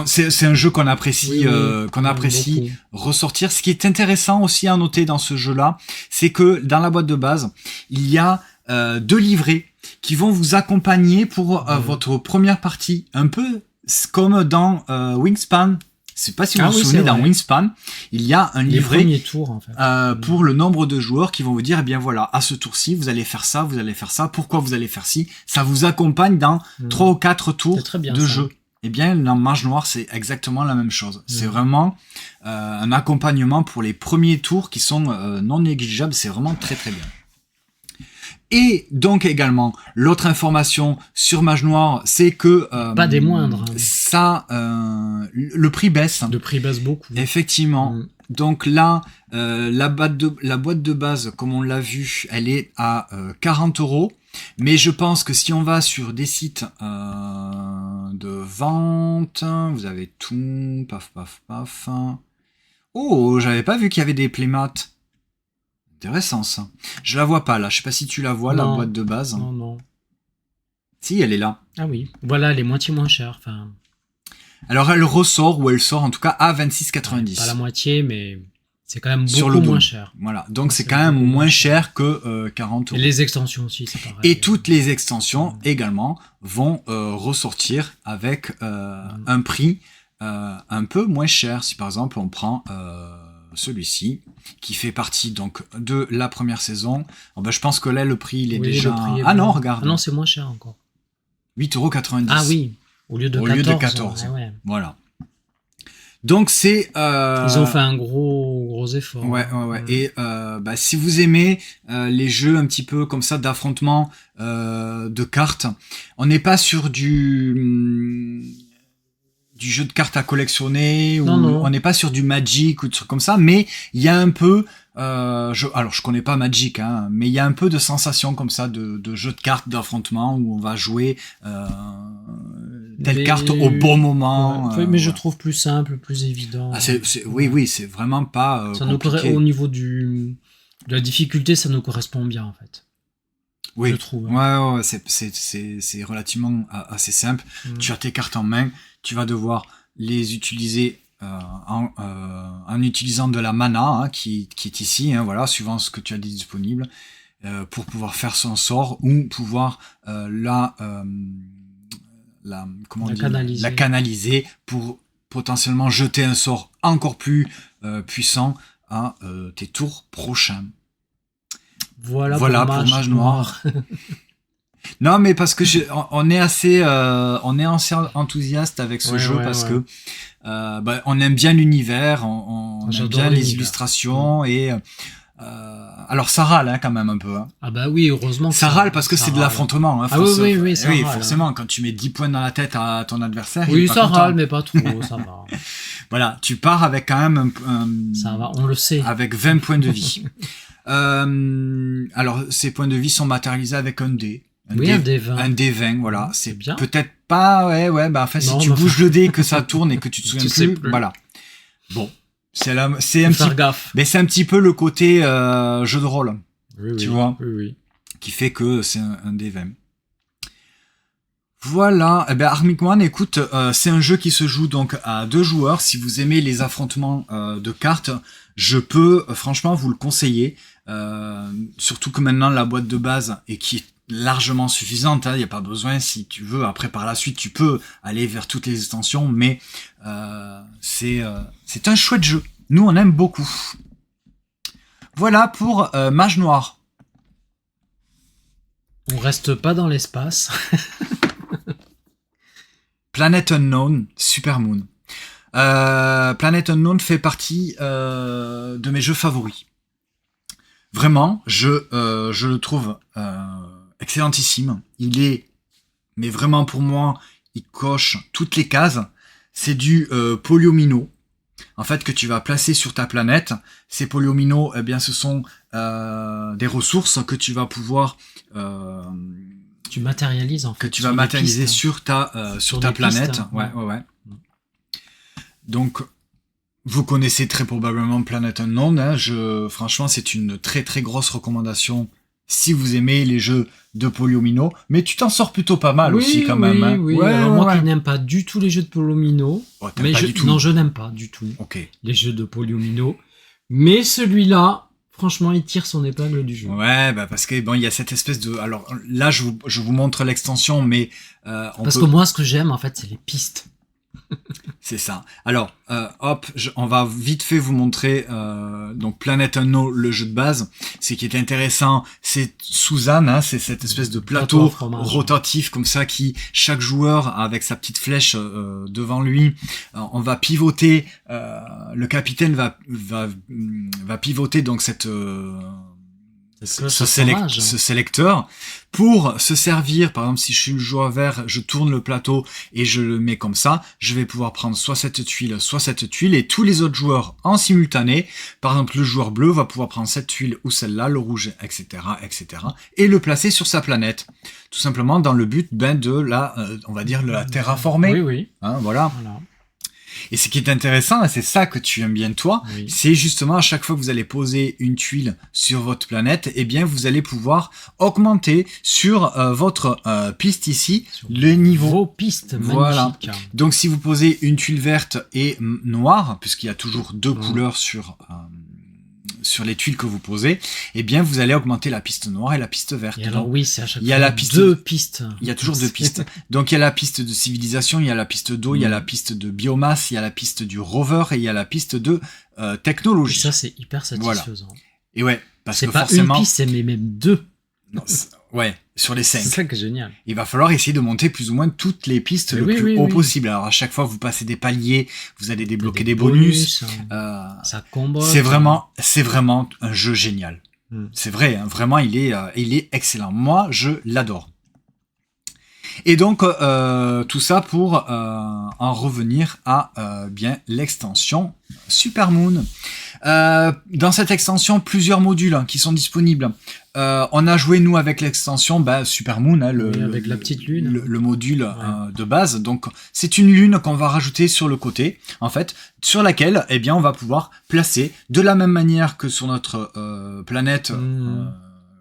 C'est un jeu qu'on apprécie, qu'on apprécie beaucoup. ressortir. Ce qui est intéressant aussi à noter dans ce jeu-là, c'est que dans la boîte de base, il y a 2 livrets qui vont vous accompagner pour votre première partie, un peu comme dans Wingspan. Je sais pas si vous vous souvenez, dans Wingspan, il y a un livret les premiers tours, en fait. pour le nombre de joueurs qui vont vous dire, eh bien voilà, à ce tour-ci, vous allez faire ça, pourquoi vous allez faire ci. Ça vous accompagne dans 3 ou 4 tours de jeu. Eh bien, dans Mage Noir, c'est exactement la même chose. C'est vraiment un accompagnement pour les premiers tours qui sont non négligeables. C'est vraiment très très bien. Et donc également, l'autre information sur Mage Noir, c'est que pas des moindres. Ça, le prix baisse. Le prix baisse beaucoup. Effectivement. Donc là, la boîte de base, comme on l'a vu, elle est à 40 €. Mais je pense que si on va sur des sites de vente, vous avez tout, paf, paf, paf. Oh, j'avais pas vu qu'il y avait des playmats. Intéressant ça. Je la vois pas là, je sais pas si tu la vois, la boîte de base. Non, non. Si, elle est là. Ah oui, voilà, elle est moitié moins chère. Enfin... Alors elle ressort, ou elle sort en tout cas à 26,90. Pas la moitié, mais c'est quand même beaucoup moins cher. Voilà, donc c'est quand même moins cher que 40 €. Et les extensions aussi, c'est pareil. Et toutes les extensions également vont ressortir avec un prix un peu moins cher. Si par exemple on prend celui-ci, qui fait partie donc de la première saison, je pense que là le prix il est déjà... non, regarde. Ah non, c'est moins cher encore. 8,90 €. Ah oui, au lieu de 14. Ouais. Voilà. Donc c'est... Ils ont fait un gros effort. Ouais. Et si vous aimez les jeux un petit peu comme ça d'affrontement de cartes, on n'est pas sur du jeu de cartes à collectionner, ou on n'est pas sur du Magic ou de trucs comme ça, mais il y a un peu... alors je connais pas Magic, hein, mais il y a un peu de sensation comme ça de jeu de cartes d'affrontement où on va jouer telle carte au bon moment. Mais je trouve plus simple, plus évident. Oui, c'est vraiment pas compliqué. Au niveau de la difficulté, ça nous correspond bien en fait. Oui, je trouve. Ouais, c'est relativement assez simple. Tu as tes cartes en main, tu vas devoir les utiliser en utilisant de la mana qui est ici, voilà, suivant ce que tu as disponible, pour pouvoir faire son sort ou pouvoir la canaliser pour potentiellement jeter un sort encore plus puissant à tes tours prochains. Voilà pour Mage Noir. Non, mais parce que on est assez enthousiaste avec ce jeu parce que on aime bien l'univers, on aime bien les illustrations et alors ça râle quand même un peu. Ah bah oui, heureusement. Ça râle parce que c'est de l'affrontement. Oui, ça râle, forcément, quand tu mets 10 points dans la tête à ton adversaire, oui, il est pas ça content. râle, mais pas trop, ça va. Voilà, tu pars avec quand même ça va, on le sait. Avec 20 points de vie. Alors, ces points de vie sont matérialisés avec un dé. Un dé 20. Un dé 20, voilà. C'est bien. Peut-être pas, si tu bouges le dé, que ça tourne et que tu te souviens plus, voilà. Bon. C'est un petit peu le côté jeu de rôle. Tu vois. Oui. Qui fait que c'est un dé 20. Voilà, Arctic One, écoute, c'est un jeu qui se joue donc à 2 joueurs. Si vous aimez les affrontements de cartes, je peux franchement vous le conseiller. Surtout que maintenant la boîte de base, et qui est largement suffisante. Il n'y a pas besoin, si tu veux. Après, par la suite, tu peux aller vers toutes les extensions, mais c'est un chouette jeu. Nous, on aime beaucoup. Voilà pour Mage Noir. On reste pas dans l'espace. Planet Unknown, Supermoon. Planet Unknown fait partie de mes jeux favoris. Vraiment, je le trouve excellentissime. Il est, mais vraiment pour moi, il coche toutes les cases. C'est du polyomino, en fait, que tu vas placer sur ta planète. Ces polyomino, eh bien, ce sont des ressources que tu vas pouvoir tu matérialises en fait. Que tu vas matérialiser pistes, sur ta planète. Pistes, ouais. Donc, vous connaissez très probablement Planet Unknown. Franchement, c'est une très très grosse recommandation si vous aimez les jeux de polyomino. Mais tu t'en sors plutôt pas mal aussi quand même. Hein. Oui. Alors moi qui n'aime pas du tout les jeux de polyomino. Non, je n'aime pas du tout les jeux de polyomino. Mais celui-là, franchement, il tire son épingle du jeu. Ouais, parce que bon, il y a cette espèce de. Alors là, je vous montre l'extension, mais que moi, ce que j'aime, en fait, c'est les pistes. C'est ça. Alors, on va vite fait vous montrer donc Planet Unknown, le jeu de base. Ce qui est intéressant, c'est Suzanne, c'est cette espèce de plateau rotatif comme ça qui, chaque joueur avec sa petite flèche devant lui, on va pivoter. Le capitaine va pivoter donc ce sélecteur pour se servir. Par exemple, si je suis le joueur vert, je tourne le plateau et je le mets comme ça, je vais pouvoir prendre soit cette tuile, et tous les autres joueurs en simultané, par exemple le joueur bleu va pouvoir prendre cette tuile ou celle-là, le rouge, etc., et le placer sur sa planète, tout simplement dans le but de on va dire, de la terraformer. Oui. Hein, voilà. Et ce qui est intéressant, et c'est ça que tu aimes bien toi, c'est justement à chaque fois que vous allez poser une tuile sur votre planète, eh bien vous allez pouvoir augmenter sur votre piste ici le niveau. Vos pistes, magnifiques. Donc si vous posez une tuile verte et noire, puisqu'il y a toujours deux couleurs sur les tuiles que vous posez, eh bien vous allez augmenter la piste noire et la piste verte. Et alors c'est à chaque fois deux pistes. Il y a toujours deux pistes. Donc il y a la piste de civilisation, il y a la piste d'eau, il y a la piste de biomasse, il y a la piste du rover et il y a la piste de technologie. Et ça c'est hyper satisfaisant. Voilà. Et ouais, parce que c'est pas forcément... une piste, c'est même deux. Non, sur les 5. C'est ça qui est génial. Il va falloir essayer de monter plus ou moins toutes les pistes le plus haut possible. Alors à chaque fois, vous passez des paliers, vous allez débloquer des bonus. Ça combo. C'est vraiment un jeu génial. C'est vrai, hein, vraiment, il est excellent. Moi, je l'adore. Et donc, tout ça pour en revenir à bien l'extension Supermoon. Dans cette extension, plusieurs modules qui sont disponibles. On a joué, nous, avec l'extension Supermoon, avec la petite lune. Le module de base. Donc, c'est une lune qu'on va rajouter sur le côté, en fait, sur laquelle, eh bien, on va pouvoir placer, de la même manière que sur notre planète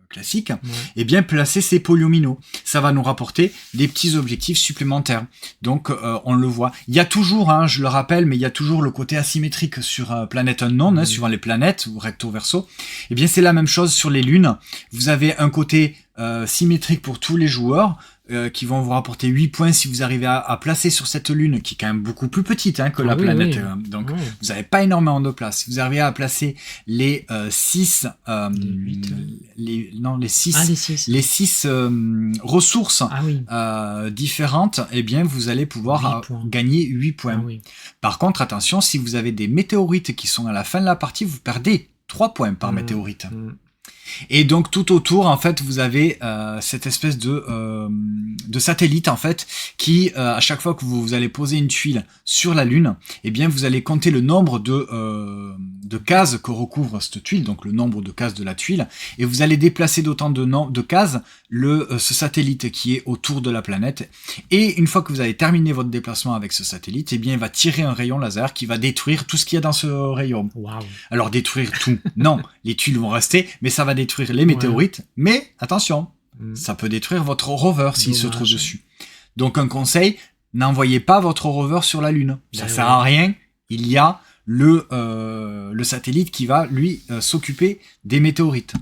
classique, et bien placer ces polyomino. Ça va nous rapporter des petits objectifs supplémentaires. Donc on le voit. Il y a toujours, je le rappelle, mais il y a toujours le côté asymétrique sur Planet Unknown, suivant les planètes, ou recto verso. Et bien c'est la même chose sur les lunes. Vous avez un côté symétrique pour tous les joueurs, qui vont vous rapporter 8 points si vous arrivez à placer sur cette lune, qui est quand même beaucoup plus petite que la planète. Donc vous n'avez pas énormément de place. Si vous arrivez à placer les 6 les 6 ressources différentes, eh bien vous allez pouvoir gagner 8 points. Par contre, attention, si vous avez des météorites qui sont à la fin de la partie, vous perdez 3 points par météorite. Et donc tout autour, en fait, vous avez cette espèce de satellite, en fait, qui à chaque fois que vous allez poser une tuile sur la Lune, eh bien vous allez compter le nombre de cases que recouvre cette tuile, donc le nombre de cases de la tuile, et vous allez déplacer d'autant de cases ce satellite qui est autour de la planète. Et une fois que vous avez terminé votre déplacement avec ce satellite, eh bien il va tirer un rayon laser qui va détruire tout ce qu'il y a dans ce rayon. Alors détruire tout, non, les tuiles vont rester, mais ça va détruire les météorites, mais attention, ça peut détruire votre rover s'il se trouve dessus. Donc un conseil, n'envoyez pas votre rover sur la Lune. Ça sert à rien, il y a le satellite qui va, lui, s'occuper des météorites.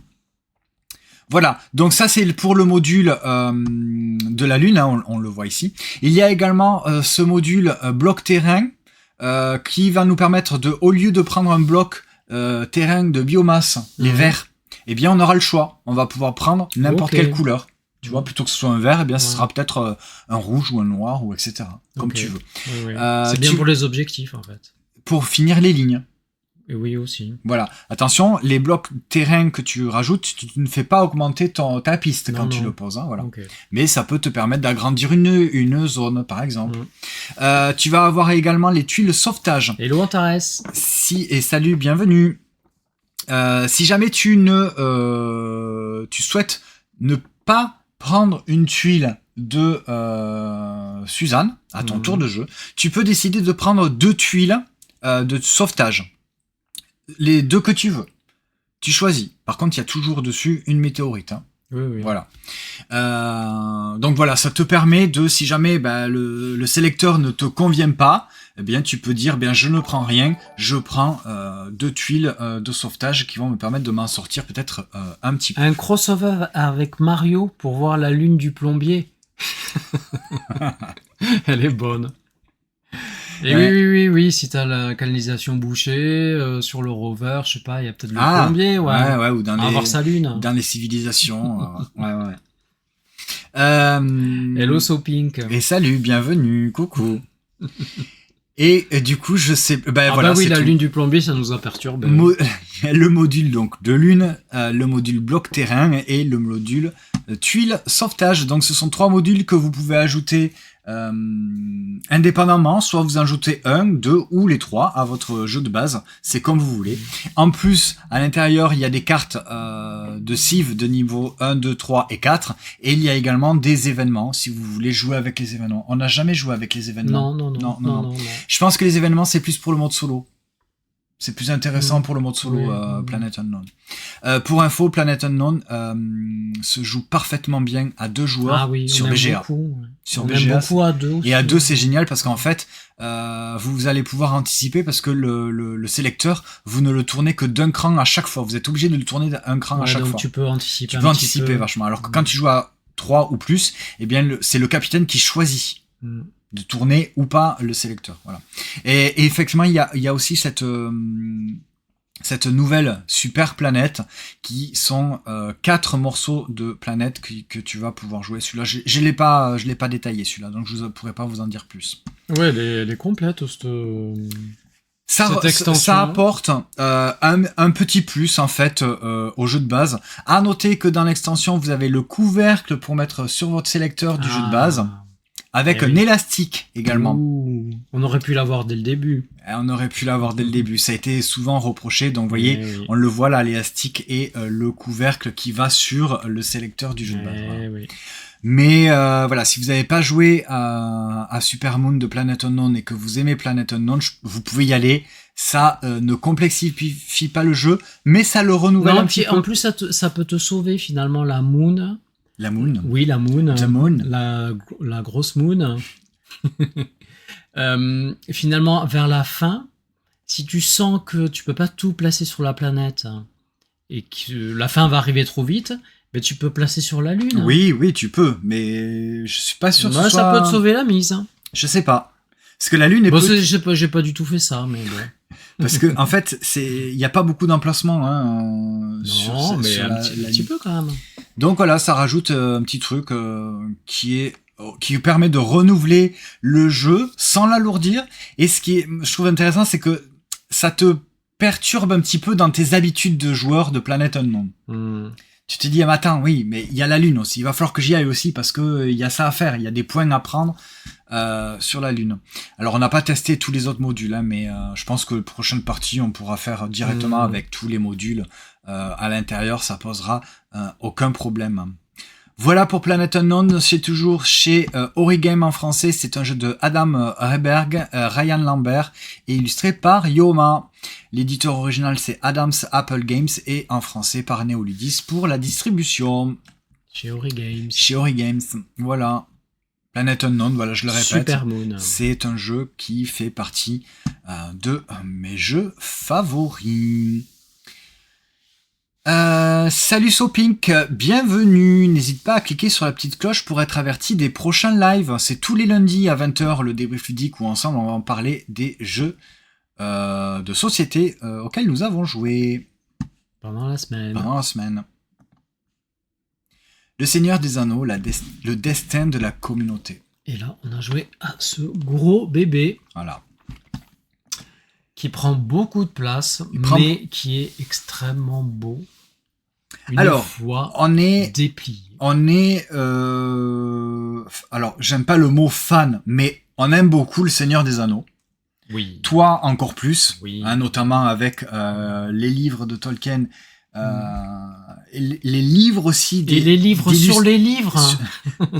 Voilà, donc ça c'est pour le module de la Lune, hein, on le voit ici. Il y a également ce module bloc terrain qui va nous permettre de, au lieu de prendre un bloc terrain de biomasse, les verts, eh bien on aura le choix. On va pouvoir prendre n'importe quelle couleur. Tu vois, plutôt que ce soit un vert, eh bien ce sera peut-être un rouge ou un noir ou etc. Comme tu veux. Oui. C'est bien pour les objectifs en fait. Pour finir les lignes. Et oui aussi. Voilà. Attention, les blocs terrain que tu rajoutes, tu ne fais pas augmenter ta piste quand tu le poses. Hein, voilà. Mais ça peut te permettre d'agrandir une zone, par exemple. Tu vas avoir également les tuiles sauvetage. Hello Antares. Et salut, bienvenue. Si jamais tu souhaites ne pas prendre une tuile de Suzanne à ton tour de jeu, tu peux décider de prendre 2 tuiles de sauvetage. Les 2 que tu veux. Tu choisis. Par contre, il y a toujours dessus une météorite. Hein. Oui. Voilà. Donc voilà, ça te permet de, si jamais le sélecteur ne te convient pas, eh bien tu peux dire, je ne prends rien, je prends 2 tuiles de sauvetage qui vont me permettre de m'en sortir peut-être un petit peu. Un crossover avec Mario pour voir la lune du plombier. Elle est bonne. Et oui, si t'as la canalisation bouchée sur le rover, je sais pas, il y a peut-être le plombier, ou dans avoir sa lune. Dans les civilisations, ouais. Hello So Pink. Et salut, bienvenue, coucou. Et du coup, je sais, la lune du plombier, ça nous a perturbé. Le module donc de lune, le module bloc terrain et le module tuile sauvetage. Donc, ce sont 3 modules que vous pouvez ajouter indépendamment, soit vous ajoutez 1, 2 ou les 3 à votre jeu de base, c'est comme vous voulez. En plus, à l'intérieur, il y a des cartes de civ de niveau 1, 2, 3 et 4, et il y a également des événements, si vous voulez jouer avec les événements. On n'a jamais joué avec les événements. Non. Je pense que les événements, c'est plus pour le mode solo. C'est plus intéressant pour le mode solo Planet Unknown. Pour info, Planet Unknown se joue parfaitement bien à 2 joueurs sur BGA. Sur BGA, beaucoup à 2 aussi. Et à 2, c'est génial parce qu'en fait, vous allez pouvoir anticiper parce que le sélecteur, vous ne le tournez que d'un cran à chaque fois. Vous êtes obligé de le tourner d'un cran à chaque fois. Tu peux anticiper. Tu peux anticiper vachement. Alors que quand tu joues à 3 ou plus, eh bien, c'est le capitaine qui choisit de tourner ou pas le sélecteur. Voilà. Et effectivement, il y a aussi cette nouvelle super planète qui sont 4 morceaux de planète que tu vas pouvoir jouer. Celui-là, je l'ai pas détaillé celui-là, donc je ne pourrais pas vous en dire plus. Ouais, elle est complète cette extension. Ça apporte un petit plus en fait au jeu de base. À noter que dans l'extension, vous avez le couvercle pour mettre sur votre sélecteur du jeu de base. Avec un élastique également. On aurait pu l'avoir dès le début. Ça a été souvent reproché. Donc, vous voyez, on le voit là, l'élastique et le couvercle qui va sur le sélecteur du jeu de base. Voilà. Mais voilà, si vous n'avez pas joué à Super Moon de Planet Unknown et que vous aimez Planet Unknown, vous pouvez y aller. Ça ne complexifie pas le jeu, mais ça le renouvelle un petit peu. En plus, ça peut te sauver finalement la Moon. La Moon. Oui, la Moon. The Moon. La grosse Moon. Finalement, vers la fin, si tu sens que tu peux pas tout placer sur la planète et que la fin va arriver trop vite, mais tu peux placer sur la Lune. Oui, tu peux, mais je suis pas sûr que ça peut te sauver la mise. Je sais pas. Parce que la Lune est j'ai pas du tout fait ça, mais bon. Parce que en fait, il y a pas beaucoup d'emplacements mais un petit peu quand même. Donc voilà, ça rajoute un petit truc qui permet de renouveler le jeu sans l'alourdir. Et ce qui je trouve intéressant, c'est que ça te perturbe un petit peu dans tes habitudes de joueur de Planet Unknown. Tu te dis, attends, oui, mais il y a la Lune aussi. Il va falloir que j'y aille aussi parce que il y a ça à faire. Il y a des points à prendre sur la Lune. Alors, on n'a pas testé tous les autres modules, mais je pense que la prochaine partie, on pourra faire directement avec tous les modules à l'intérieur. Ça posera aucun problème. Voilà pour Planet Unknown, c'est toujours chez Origame en français, c'est un jeu de Adam Rehberg, Ryan Lambert et illustré par Yoma. L'éditeur original c'est Adams Apple Games et en français par Neoludis pour la distribution. Chez Origames. Chez Origames, voilà. Planet Unknown, voilà, je le répète. Super Moon. C'est un jeu qui fait partie de mes jeux favoris. Salut Sopink, bienvenue. N'hésite pas à cliquer sur la petite cloche pour être averti des prochains lives. C'est tous les lundis à 20h le débrief ludique où ensemble on va en parler des jeux de société auxquels nous avons joué Pendant la semaine. pendant la semaine. Le Seigneur des Anneaux, le destin de la communauté. Et là, on a joué à ce gros bébé Voilà. qui prend beaucoup de place, mais qui est extrêmement beau. Alors, fois on est déplié. Alors, j'aime pas le mot fan, mais on aime beaucoup le Seigneur des Anneaux. Oui. Toi, encore plus, Oui. Notamment avec les livres de Tolkien, et les livres aussi. Et les livres sur les livres.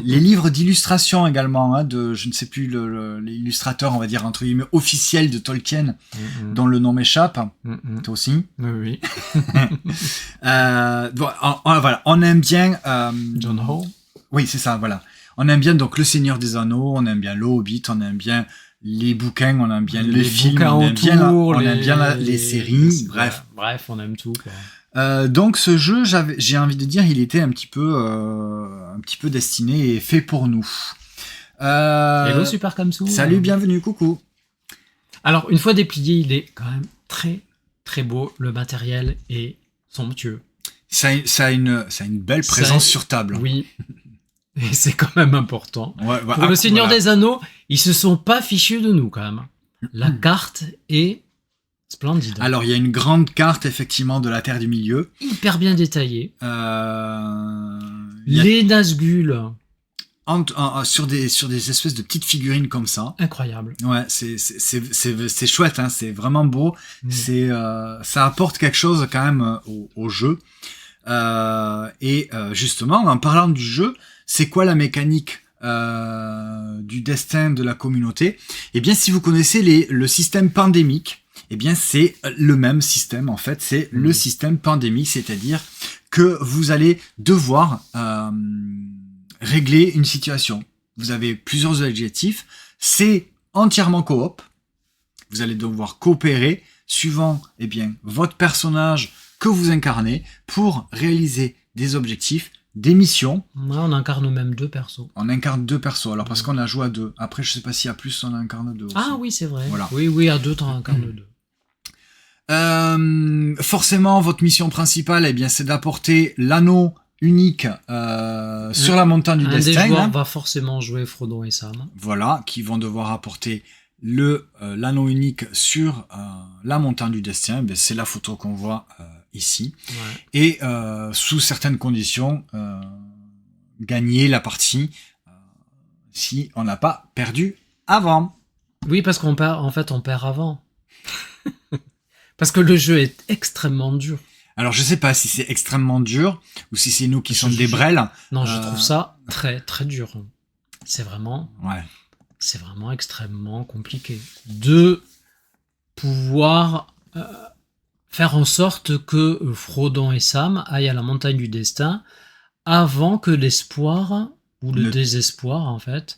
Les livres d'illustration également, de je ne sais plus l'illustrateur, on va dire entre guillemets officiel de Tolkien, dont le nom m'échappe. Toi aussi. Oui. Voilà, on aime bien. John Ho. Oui, c'est ça. Voilà, on aime bien donc le Seigneur des Anneaux, on aime bien le Hobbit, on aime bien les bouquins, on aime bien les films, on aime bien les séries. Bref, on aime tout, quoi. Donc ce jeu, j'ai envie de dire, il était un petit peu destiné et fait pour nous. Hello Super Kamsou. Salut, bienvenue, coucou. Alors une fois déplié, il est quand même très très beau. Le matériel est somptueux. Ça a une belle présence sur table. Oui. Et c'est quand même important. Ouais, pour le Seigneur des Anneaux, ils se sont pas fichus de nous quand même. La carte est splendide. Alors, il y a une grande carte, effectivement, de la Terre du Milieu. Hyper bien détaillée. Les Nazgûl. Sur des espèces de petites figurines comme ça. Incroyable. Ouais, c'est chouette, hein, c'est vraiment beau. Ça apporte quelque chose quand même au jeu. Justement, en parlant du jeu, c'est quoi la mécanique du destin de la communauté? Eh bien, si vous connaissez le système pandémique, eh bien, c'est le même système, en fait. C'est le système pandémique, c'est-à-dire que vous allez devoir régler une situation. Vous avez plusieurs objectifs. C'est entièrement coop. Vous allez devoir coopérer suivant, eh bien, votre personnage que vous incarnez pour réaliser des objectifs, des missions. Ouais, on incarne même 2 persos. On incarne 2 persos. Alors, parce qu'on a joué à 2. Après, je sais pas si à plus, on incarne 2 aussi. Ah oui, c'est vrai. Voilà. Oui, à 2, t'en incarnes 2. Forcément, votre mission principale, eh bien, c'est d'apporter l'anneau unique sur la montagne du destin. Un des joueurs va forcément jouer Frodon et Sam. Voilà, qui vont devoir apporter l'anneau unique sur la montagne du destin. Ben, c'est la photo qu'on voit ici. Ouais. Et sous certaines conditions, gagner la partie si on n'a pas perdu avant. Oui, parce qu'on perd, en fait, on perd avant. Parce que le jeu est extrêmement dur. Alors, je sais pas si c'est extrêmement dur ou si c'est nous qui sommes des brels. Non, je trouve ça très, très dur. C'est vraiment... Ouais. C'est vraiment extrêmement compliqué de pouvoir faire en sorte que Frodon et Sam aillent à la montagne du destin avant que l'espoir ou le désespoir, en fait,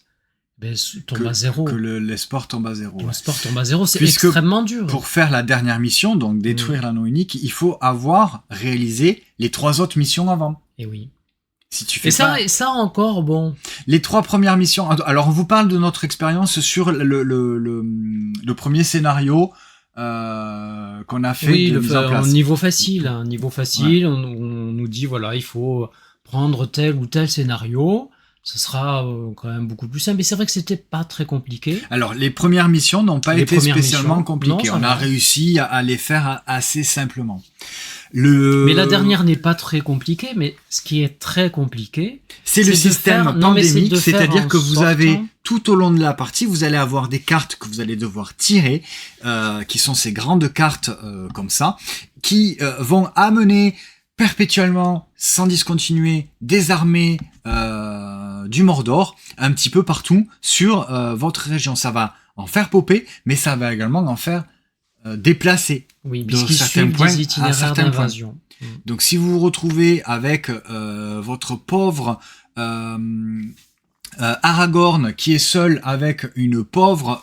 tombe à zéro. Que l'espoir tombe à zéro. L'espoir tombe à zéro, c'est extrêmement dur. Pour faire la dernière mission, donc détruire l'anneau unique, il faut avoir réalisé les 3 autres missions avant. Et oui. Si tu fais ça encore, bon. Les 3 premières missions. Alors, on vous parle de notre expérience sur le premier scénario qu'on a fait. Oui, mise en place. Niveau facile. Ouais. On nous dit, voilà, il faut prendre tel ou tel scénario. Ce sera quand même beaucoup plus simple. Mais c'est vrai que c'était pas très compliqué. Alors, les premières missions n'ont pas été spécialement compliquées. On a réussi à les faire assez simplement. Mais la dernière n'est pas très compliquée, mais ce qui est très compliqué, c'est le système pandémique, c'est-à-dire que vous avez, tout au long de la partie, vous allez avoir des cartes que vous allez devoir tirer, qui sont ces grandes cartes comme ça, qui vont amener perpétuellement, sans discontinuer, des armées du Mordor, un petit peu partout sur votre région. Ça va en faire popper, mais ça va également en faire déplacer. Oui, puisqu'ils suivent des itinéraires d'invasion. Donc si vous vous retrouvez avec votre pauvre Aragorn qui est seul avec une pauvre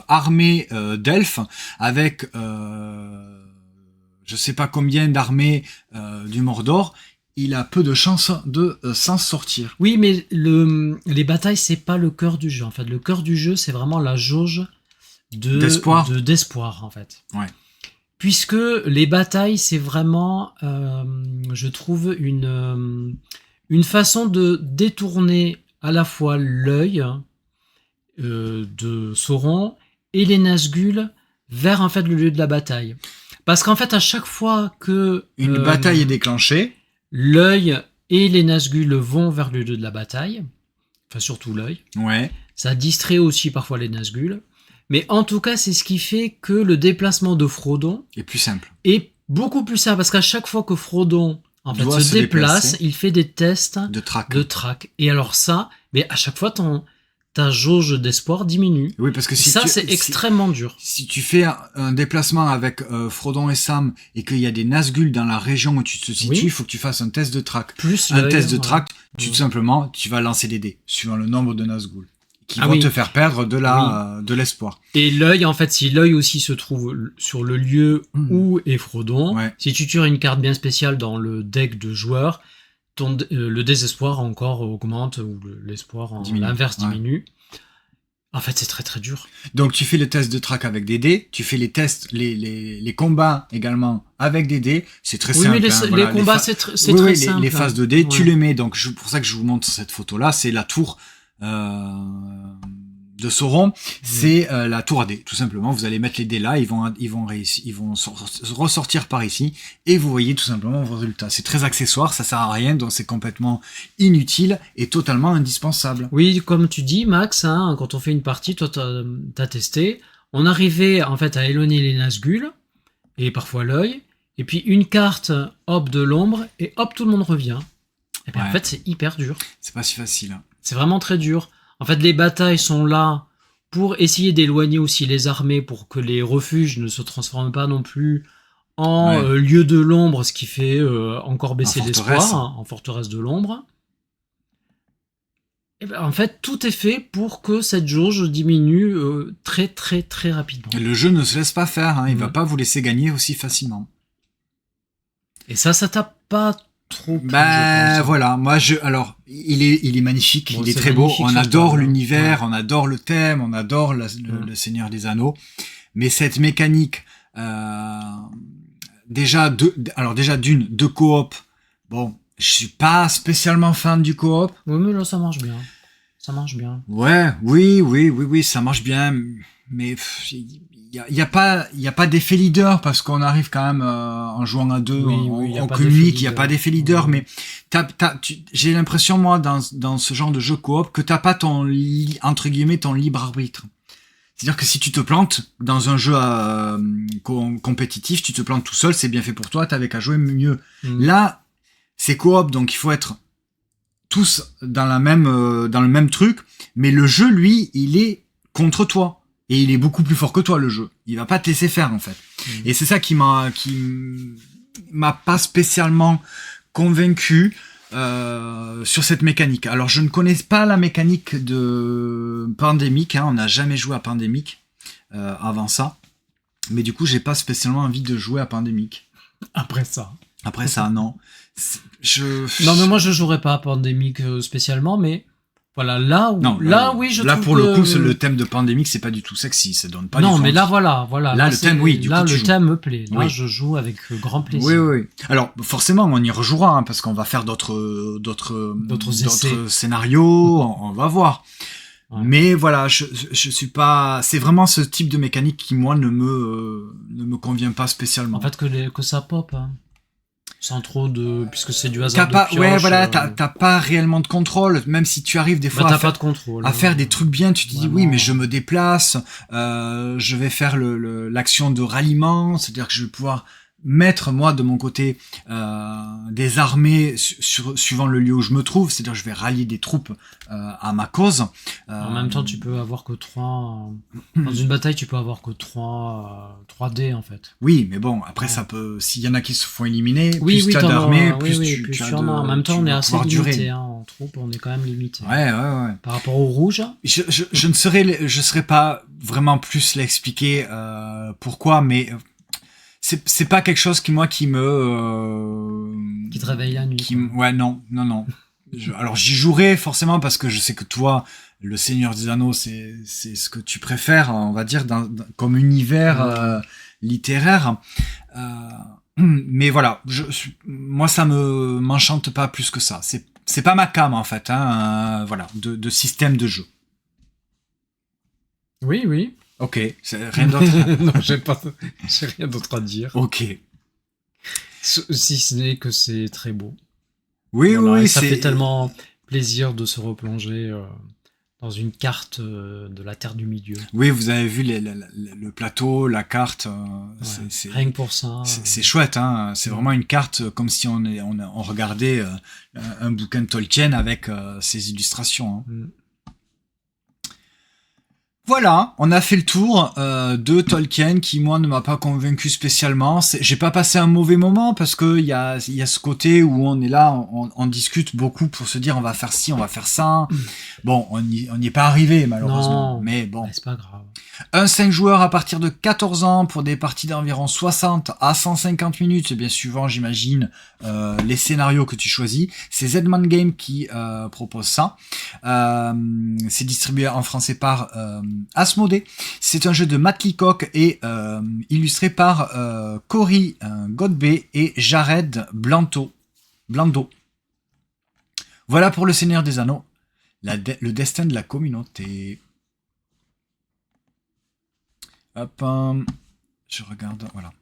armée d'elfes, avec je je sais pas combien d'armées du Mordor, il a peu de chances de s'en sortir. Oui, mais les batailles, c'est pas le cœur du jeu. En fait, le cœur du jeu, c'est vraiment la jauge d'espoir, en fait. Ouais. Puisque les batailles, c'est vraiment, je trouve, une façon de détourner à la fois l'œil de Sauron et les Nazgûl vers en fait le lieu de la bataille. Parce qu'en fait, à chaque fois que une bataille est déclenchée, l'œil et les Nazgûl vont vers le lieu de la bataille, enfin surtout l'œil, ouais, ça distrait aussi parfois les Nazgûl, mais en tout cas, c'est ce qui fait que le déplacement de Frodon est plus simple. est beaucoup plus simple, parce qu'à chaque fois que Frodon en fait, se déplace, il fait des tests de track. Et alors ça, mais à chaque fois, ta jauge d'espoir diminue. Oui, parce que c'est extrêmement dur. Si tu fais un déplacement avec Frodon et Sam et qu'il y a des Nazgûl dans la région où tu te situes, il faut que tu fasses un test de track. Plus un test de track, tout simplement, tu vas lancer des dés suivant le nombre de Nazgûl qui vont te faire perdre de l'espoir. Et l'œil, en fait, si l'œil aussi se trouve sur le lieu où est Frodon, si tu tires une carte bien spéciale dans le deck de joueurs, le désespoir encore augmente, ou l'espoir en l'inverse diminue. En fait, c'est très très dur. Donc tu fais le test de track avec des dés, tu fais les tests, les combats également avec des dés, c'est très simple. Mais les combats, c'est très simple. Les phases de dés, tu les mets, donc pour ça que je vous montre cette photo-là, c'est la tour de Sauron, c'est la tour à dés, tout simplement. Vous allez mettre les dés là, ils vont ressortir par ici, et vous voyez tout simplement vos résultats. C'est très accessoire, ça sert à rien, donc c'est complètement inutile et totalement indispensable. Oui, comme tu dis, Max, hein, quand on fait une partie, toi t'as testé, on arrivait en fait à éloigner les Nazgûl, et parfois l'œil, et puis une carte, hop, de l'ombre, et hop, tout le monde revient. Et bien en fait, c'est hyper dur. C'est pas si facile. Hein. C'est vraiment très dur. En fait, les batailles sont là pour essayer d'éloigner aussi les armées, pour que les refuges ne se transforment pas non plus en lieu de l'ombre, ce qui fait encore baisser l'espoir, en forteresse de l'ombre. Et ben, en fait, tout est fait pour que cette jauge diminue très très très rapidement. Et le jeu ne se laisse pas faire, hein. Il va pas vous laisser gagner aussi facilement. Et ça tape pas trop. Voilà, moi alors il est magnifique, il est très beau, on adore l'univers, on adore le thème, on adore le Seigneur des Anneaux, mais cette mécanique déjà de coop, bon, je suis pas spécialement fan du coop. Oui, mais là ça marche bien. Oui, ça marche bien, mais il y a pas d'effet leader parce qu'on arrive quand même en jouant à deux, on communique, il y a pas d'effet leader, mais j'ai l'impression moi dans ce genre de jeu coop que t'as pas ton entre guillemets ton libre arbitre. C'est-à-dire que si tu te plantes dans un jeu compétitif, tu te plantes tout seul, c'est bien fait pour toi, t'avais qu'à jouer mieux. Là, c'est coop, donc il faut être tous dans le même truc, mais le jeu lui, il est contre toi. Et il est beaucoup plus fort que toi, le jeu. Il va pas te laisser faire, en fait. Et c'est ça qui m'a pas spécialement convaincu sur cette mécanique. Alors, je ne connais pas la mécanique de Pandémique, hein. On n'a jamais joué à Pandémique avant ça. Mais du coup, j'ai pas spécialement envie de jouer à Pandémique. Après ça, non. Non, mais moi, je jouerais pas à Pandémique spécialement, mais... Voilà, là, oui, je trouve pour le coup, le thème de Pandémique, c'est pas du tout sexy, ça donne pas du tout. Non, mais là, voilà. Là, le thème, oui, le thème me plaît. Là, je joue avec grand plaisir. Oui. Alors, forcément, on y rejouera, hein, parce qu'on va faire d'autres scénarios, on va voir. Ouais. Mais voilà, je suis pas, c'est vraiment ce type de mécanique qui, moi, ne me convient pas spécialement. En fait, que ça pop, hein. Sans trop puisque c'est du hasard de pioche. Ouais, voilà, t'as pas réellement de contrôle, même si tu arrives des fois à faire des trucs bien, tu te dis oui, mais je me déplace, je vais faire l'action de ralliement, c'est-à-dire que je vais pouvoir mettre moi de mon côté des armées suivant le lieu où je me trouve, c'est-à-dire que je vais rallier des troupes à ma cause. En même temps, tu peux avoir que 3 dans une bataille, tu peux avoir que 3 dés en fait. Oui, mais bon, après ça peut, s'il y en a qui se font éliminer, plus tu as d'armées, plus tu as en même temps, on est assez limité hein, en troupes, on est quand même limité. Ouais. Par rapport au rouge, je serais pas vraiment plus l'expliquer pourquoi, mais c'est pas quelque chose qui Qui te réveille la nuit. Ouais, non. Alors j'y jouerai forcément parce que je sais que toi, le Seigneur des Anneaux, c'est ce que tu préfères, on va dire, comme univers littéraire. Mais voilà, moi ça m'enchante pas plus que ça. C'est pas ma came en fait, hein, voilà, de système de jeu. Oui. Ok, c'est rien d'autre. Non, j'ai rien d'autre à dire. Ok. Si ce n'est que c'est très beau. Oui, Voilà, oui, et ça fait tellement plaisir de se replonger dans une carte de la Terre du Milieu. Oui, vous avez vu le plateau, la carte. Rien que pour ça. C'est chouette, hein. C'est vraiment une carte comme si on regardait un bouquin de Tolkien avec ses illustrations. Hein. Mm. Voilà, on a fait le tour de Tolkien qui moi ne m'a pas convaincu spécialement. J'ai pas passé un mauvais moment parce que il y a ce côté où on est là, on discute beaucoup pour se dire on va faire ci, on va faire ça. Bon, on n'y est pas arrivé malheureusement, Non, mais bon. c'est pas grave. Un 5 joueurs à partir de 14 ans pour des parties d'environ 60 à 150 minutes, bien suivant j'imagine les scénarios que tu choisis. C'est Zedman Game qui propose ça. C'est distribué en français par Asmodée. C'est un jeu de Matt Leacock et illustré par Cory Godbey et Jared Blando. Voilà pour le Seigneur des Anneaux, le destin de la communauté. Hop, je regarde, voilà.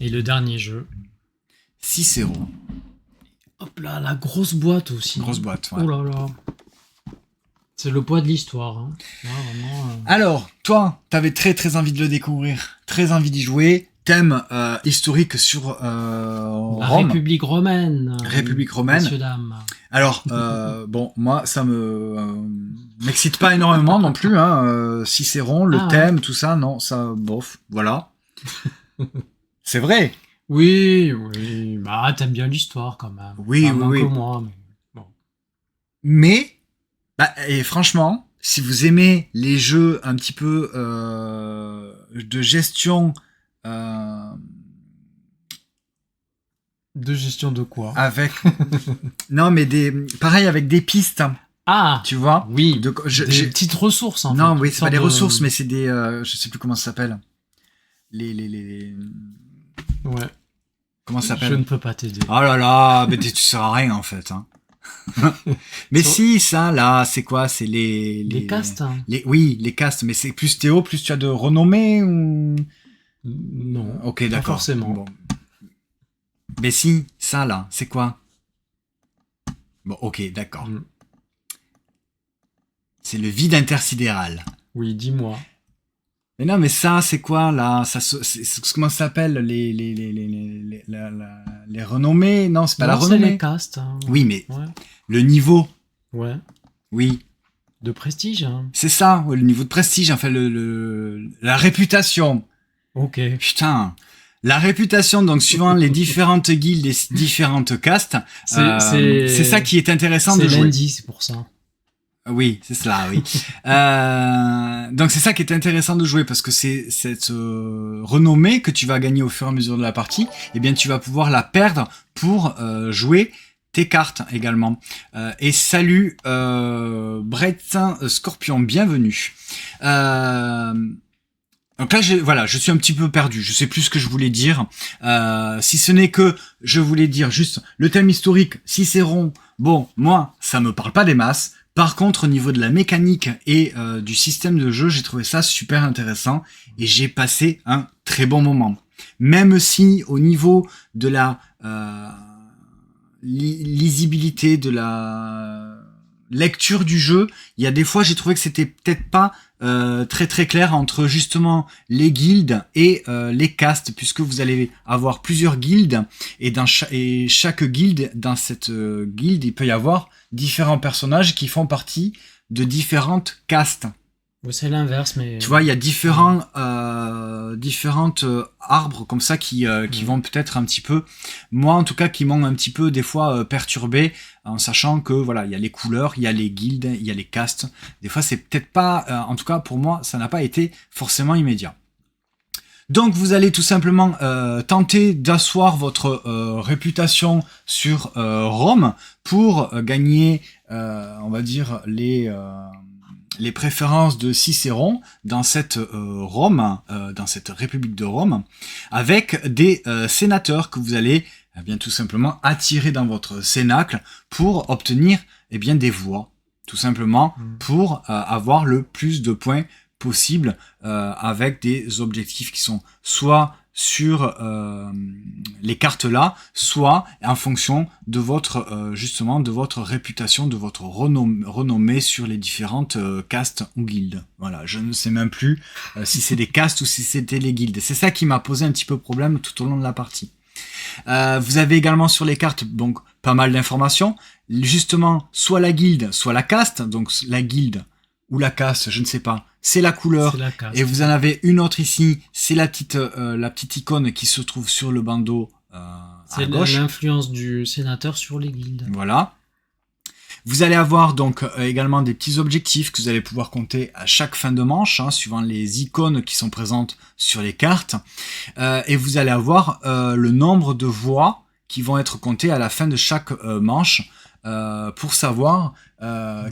Et le dernier jeu. Cicéro. Hop là, la grosse boîte aussi. Grosse boîte, ouais. Oh là là. C'est le poids de l'histoire. Hein. Ouais, vraiment, Alors, toi, t'avais très très envie de le découvrir, très envie d'y jouer. Thème historique sur la Rome. République romaine. République romaine. Messieurs, dames. Alors, bon, moi, ça m'excite pas énormément non plus. Hein. Cicéron, le thème, tout ça, non, ça, bof, voilà. C'est vrai. Oui. Bah, t'aimes bien l'histoire quand même. Oui. Que moi, mais bon. Mais, et franchement, si vous aimez les jeux un petit peu de gestion. De gestion de quoi? Avec. Non, mais pareil, avec des pistes. Ah, tu vois? Oui. Des petites ressources, en fait. Non, oui, c'est pas des ressources, mais c'est des. Je sais plus comment ça s'appelle. Les. Ouais. Comment ça s'appelle? Je ne peux pas t'aider. Oh là là, mais tu sers à rien en fait. Hein. Mais si, ça, là, c'est quoi? C'est les castes. Hein. Oui, les castes, mais c'est plus Théo, plus tu as de renommée ou. Non. Ok, d'accord. Pas forcément. Bon. Mais si, ça, là, c'est quoi? Bon, ok, d'accord. C'est le vide intersidéral. Oui, dis-moi. Mais non, mais ça, c'est quoi, là? Comment ça s'appelle? Les renommées? Non, c'est pas la renommée. C'est les castes. Hein. Oui, mais le niveau. Ouais. Oui. De prestige. Hein. C'est ça, le niveau de prestige, enfin, la réputation. Ok. Putain. La réputation, donc, suivant les différentes guildes, les différentes castes, c'est ça qui est intéressant de jouer. C'est lundi, c'est pour ça. Oui, c'est cela, oui. Donc c'est ça qui est intéressant de jouer parce que c'est cette renommée que tu vas gagner au fur et à mesure de la partie, eh bien tu vas pouvoir la perdre pour jouer tes cartes également. Et salut Brett Scorpion, bienvenue. Donc là, je suis un petit peu perdu. Je sais plus ce que je voulais dire. Si ce n'est que je voulais dire juste le thème historique, Cicéron. Bon, moi, ça me parle pas des masses. Par contre, au niveau de la mécanique et du système de jeu, j'ai trouvé ça super intéressant et j'ai passé un très bon moment. Même si au niveau de la lisibilité, de la lecture du jeu, il y a des fois j'ai trouvé que c'était peut-être pas très très clair entre justement les guildes et les castes, puisque vous allez avoir plusieurs guildes et chaque guilde, dans cette guilde, il peut y avoir différents personnages qui font partie de différentes castes. C'est l'inverse, mais... Tu vois, il y a différentes arbres comme ça qui vont peut-être un petit peu... Moi, en tout cas, qui m'ont un petit peu, des fois, perturbé, en sachant que, voilà, il y a les couleurs, il y a les guildes, il y a les castes. Des fois, c'est peut-être pas... en tout cas, pour moi, ça n'a pas été forcément immédiat. Donc vous allez tout simplement tenter d'asseoir votre réputation sur Rome pour gagner, on va dire, les préférences de Cicéron dans cette Rome, dans cette République de Rome, avec des sénateurs que vous allez bien tout simplement attirer dans votre cénacle pour obtenir des voix, tout simplement pour avoir le plus de points possible avec des objectifs qui sont soit sur les cartes là, soit en fonction de votre justement de votre réputation, de votre renommée sur les différentes castes ou guildes. Voilà, je ne sais même plus si c'est des castes ou si c'était les guildes. C'est ça qui m'a posé un petit peu problème tout au long de la partie. Vous avez également sur les cartes donc pas mal d'informations. Justement, soit la guilde, soit la caste. Donc la guilde ou la caste, je ne sais pas. C'est la couleur. C'est la caste. Et vous en avez une autre ici. C'est la petite icône qui se trouve sur le bandeau à gauche. C'est l'influence du sénateur sur les guildes. Voilà. Vous allez avoir donc également des petits objectifs que vous allez pouvoir compter à chaque fin de manche, suivant les icônes qui sont présentes sur les cartes. Et vous allez avoir le nombre de voix qui vont être comptées à la fin de chaque manche pour savoir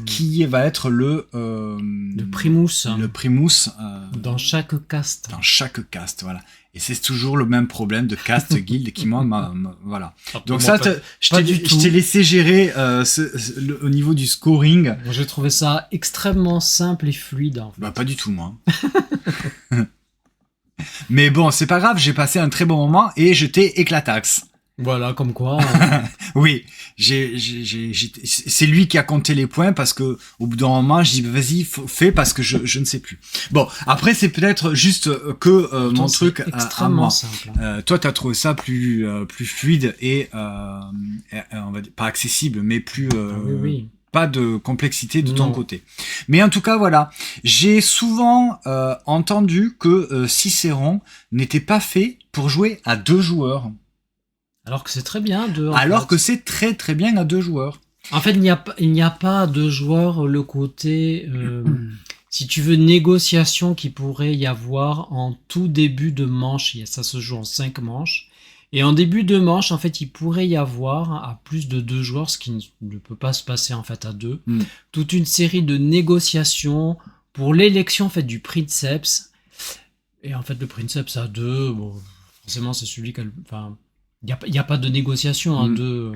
qui va être le primus. Le primus Dans chaque caste. Dans chaque caste, voilà. Et c'est toujours le même problème de caste guilde qui voilà. Donc ça, je t'ai laissé gérer au niveau du scoring. Moi, j'ai trouvé ça extrêmement simple et fluide. En fait. Bah pas du tout moi. Mais bon, c'est pas grave, j'ai passé un très bon moment et je t'ai éclataxe. Voilà, comme quoi. Oui, c'est lui qui a compté les points parce que au bout d'un moment, je dis vas-y, fais parce que je ne sais plus. Bon, après c'est peut-être juste que mon truc extrêmement simple. Toi, t'as trouvé ça plus fluide et on va dire pas accessible, mais plus oui. Pas de complexité de ton côté. Mais en tout cas, voilà, j'ai souvent entendu que Cicéron n'était pas fait pour jouer à 2 joueurs. Alors que c'est très bien que c'est très très bien à 2 joueurs. En fait, il n'y a pas de joueurs le côté, si tu veux, négociation qui pourrait y avoir en tout début de manche. Ça se joue en 5 manches. Et en début de manche, en fait, il pourrait y avoir à plus de 2 joueurs, ce qui ne peut pas se passer en fait à 2, toute une série de négociations pour l'élection en fait du princeps. Et en fait, le princeps à 2, bon, forcément, c'est celui qui a il n'y a pas de négociation à 2.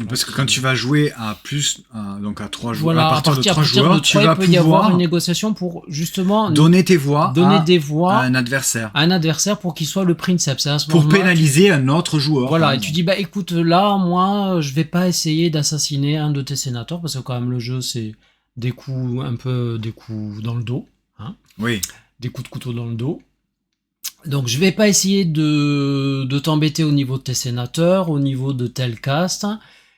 Parce que quand tu vas jouer à plus, donc à 3 joueurs, voilà, à partir de 3 joueurs, tu vas il peut y avoir une négociation pour justement donner des voix à un adversaire. À un adversaire pour qu'il soit le princeps. Pour pénaliser un autre joueur. Voilà, et tu dis, bah écoute, là, moi, je vais pas essayer d'assassiner un de tes sénateurs, parce que quand même le jeu, c'est des coups dans le dos. Hein, oui. Des coups de couteau dans le dos. Donc je vais pas essayer de t'embêter au niveau de tes sénateurs, au niveau de tel caste.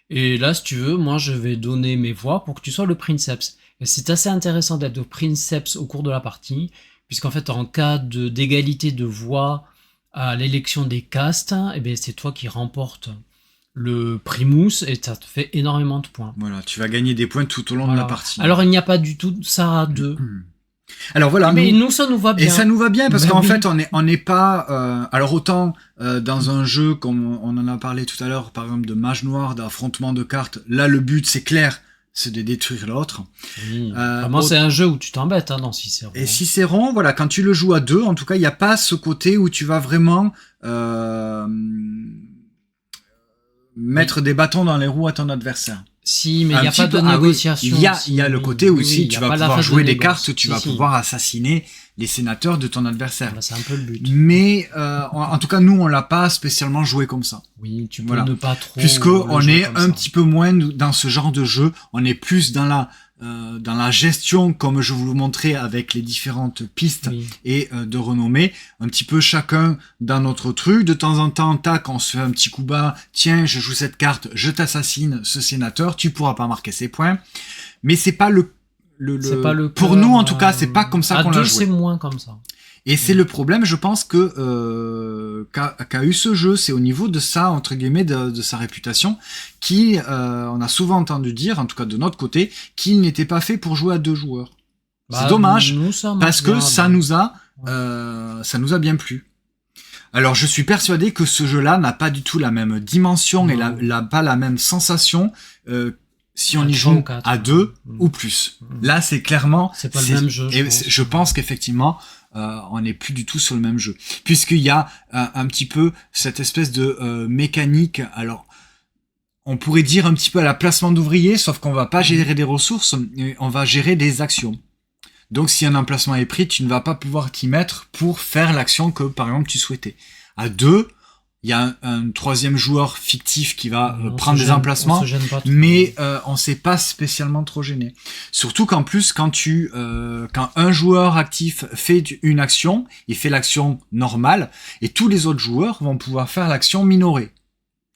Et là, si tu veux, moi je vais donner mes voix pour que tu sois le princeps. Et c'est assez intéressant d'être le princeps au cours de la partie, puisqu'en fait en cas d'égalité de voix à l'élection des castes, c'est toi qui remportes le primus et ça te fait énormément de points. Voilà, tu vas gagner des points tout au long de la partie. Alors il n'y a pas du tout ça à 2. Alors voilà, mais nous ça nous va bien. Et ça nous va bien parce qu'en fait on n'est pas alors autant dans un jeu comme on en a parlé tout à l'heure, par exemple de mage noir, d'affrontement de cartes, là le but c'est clair, c'est de détruire l'autre. Oui. C'est un jeu où tu t'embêtes dans Cicéron. Et Cicéron, voilà, quand tu le joues à 2, en tout cas il n'y a pas ce côté où tu vas vraiment mettre des bâtons dans les roues à ton adversaire. Si, mais il n'y a pas de négociation. Il y a le côté où si tu vas pouvoir jouer des cartes, tu vas pouvoir assassiner les sénateurs de ton adversaire. Voilà, c'est un peu le but. Mais en tout cas, nous, on l'a pas spécialement joué comme ça. Oui, tu peux ne pas trop. Puisqu'on est un petit peu moins dans ce genre de jeu. On est plus dans la gestion, comme je vous le montrais, avec les différentes pistes et de renommée, un petit peu chacun dans notre truc. De temps en temps, tac, on se fait un petit coup bas. Tiens, je joue cette carte, je t'assassine ce sénateur, tu pourras pas marquer ses points. Mais c'est pas c'est pas le pour nous en tout cas, c'est pas comme ça qu'on l'a joué. C'est moins comme ça. Et c'est le problème, je pense que qu'a eu ce jeu, c'est au niveau de ça, entre guillemets, de sa réputation, qui on a souvent entendu dire, en tout cas de notre côté, qu'il n'était pas fait pour jouer à 2 joueurs. C'est dommage, parce que ça nous a bien plu. Alors, je suis persuadé que ce jeu-là n'a pas du tout la même dimension et pas la même sensation si on y joue à 2 ou plus. Là, c'est clairement... C'est pas le même jeu, je pense qu'effectivement, on n'est plus du tout sur le même jeu. Puisqu'il y a un petit peu cette espèce de mécanique... Alors, on pourrait dire un petit peu à la placement d'ouvriers, sauf qu'on va pas gérer des ressources, on va gérer des actions. Donc, si un emplacement est pris, tu ne vas pas pouvoir t'y mettre pour faire l'action que, par exemple, tu souhaitais. À 2, il y a un troisième joueur fictif qui va prendre des emplacements, mais on ne s'est pas spécialement trop gêné. Surtout qu'en plus, quand un joueur actif fait une action, il fait l'action normale, et tous les autres joueurs vont pouvoir faire l'action minorée.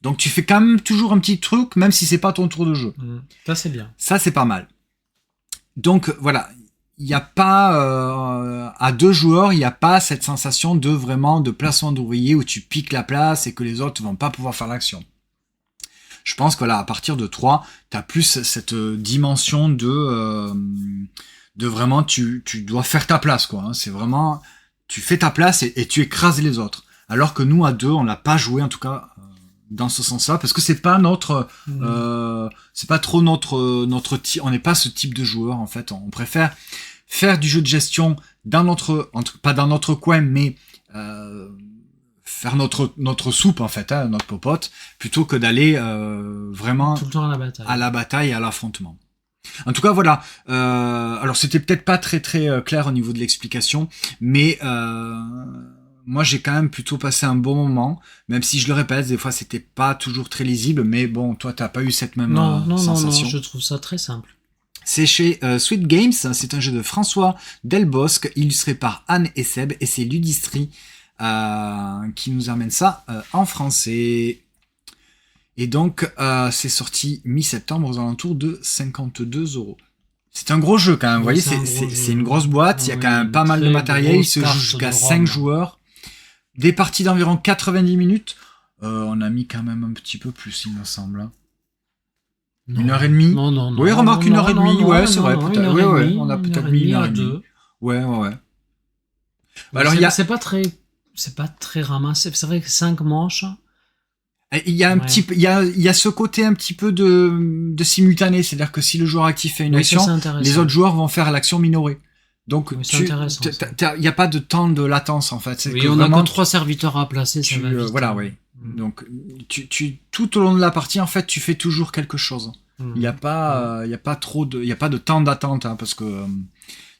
Donc tu fais quand même toujours un petit truc, même si c'est pas ton tour de jeu. Ça, c'est bien. Ça, c'est pas mal. Donc voilà, il n'y a pas à 2 joueurs, il n'y a pas cette sensation de placement d'ouvrier où tu piques la place et que les autres vont pas pouvoir faire l'action. Je pense que là, à partir de 3, tu as plus cette dimension de vraiment tu dois faire ta place, quoi. Hein. C'est vraiment tu fais ta place et tu écrases les autres. Alors que nous à 2, on l'a pas joué en tout cas dans ce sens-là, parce que c'est pas c'est pas trop notre type, on n'est pas ce type de joueur, en fait. On préfère faire du jeu de gestion pas dans notre coin, mais faire notre soupe, en fait, hein, notre popote, plutôt que d'aller vraiment tout le temps à la bataille et à l'affrontement. En tout cas, voilà. Alors, c'était peut-être pas très très clair au niveau de l'explication, mais moi, j'ai quand même plutôt passé un bon moment, même si je le répète, des fois, c'était pas toujours très lisible, mais bon, toi, t'as pas eu cette même sensation. Non, je trouve ça très simple. C'est chez Sweet Games, c'est un jeu de François Delbosque, illustré par Anne et Seb, et c'est Ludistri qui nous amène ça en français. Et donc, c'est sorti mi-septembre aux alentours de 52€. C'est un gros jeu quand même, vous voyez, c'est une grosse boîte, il y a quand même pas mal de matériel, il se joue jusqu'à 5 joueurs. Des parties d'environ 90 minutes. On a mis quand même un petit peu plus, il me semble. 1h30. Non. Oui, remarque 1h30. Ouais, c'est vrai. Ouais, on a peut-être mis 1h30. Ouais. Alors, c'est pas très ramassé. C'est vrai que 5 manches. Il y a il y a ce côté un petit peu de simultané. C'est-à-dire que si le joueur actif fait une action, les autres joueurs vont faire l'action minorée. Donc, il n'y a pas de temps de latence, en fait. Oui, on a que 3 serviteurs à placer, ça va vite. Voilà, oui. Donc, tout au long de la partie, en fait, tu fais toujours quelque chose. Il n'y a pas, il y a pas de temps d'attente, hein, parce que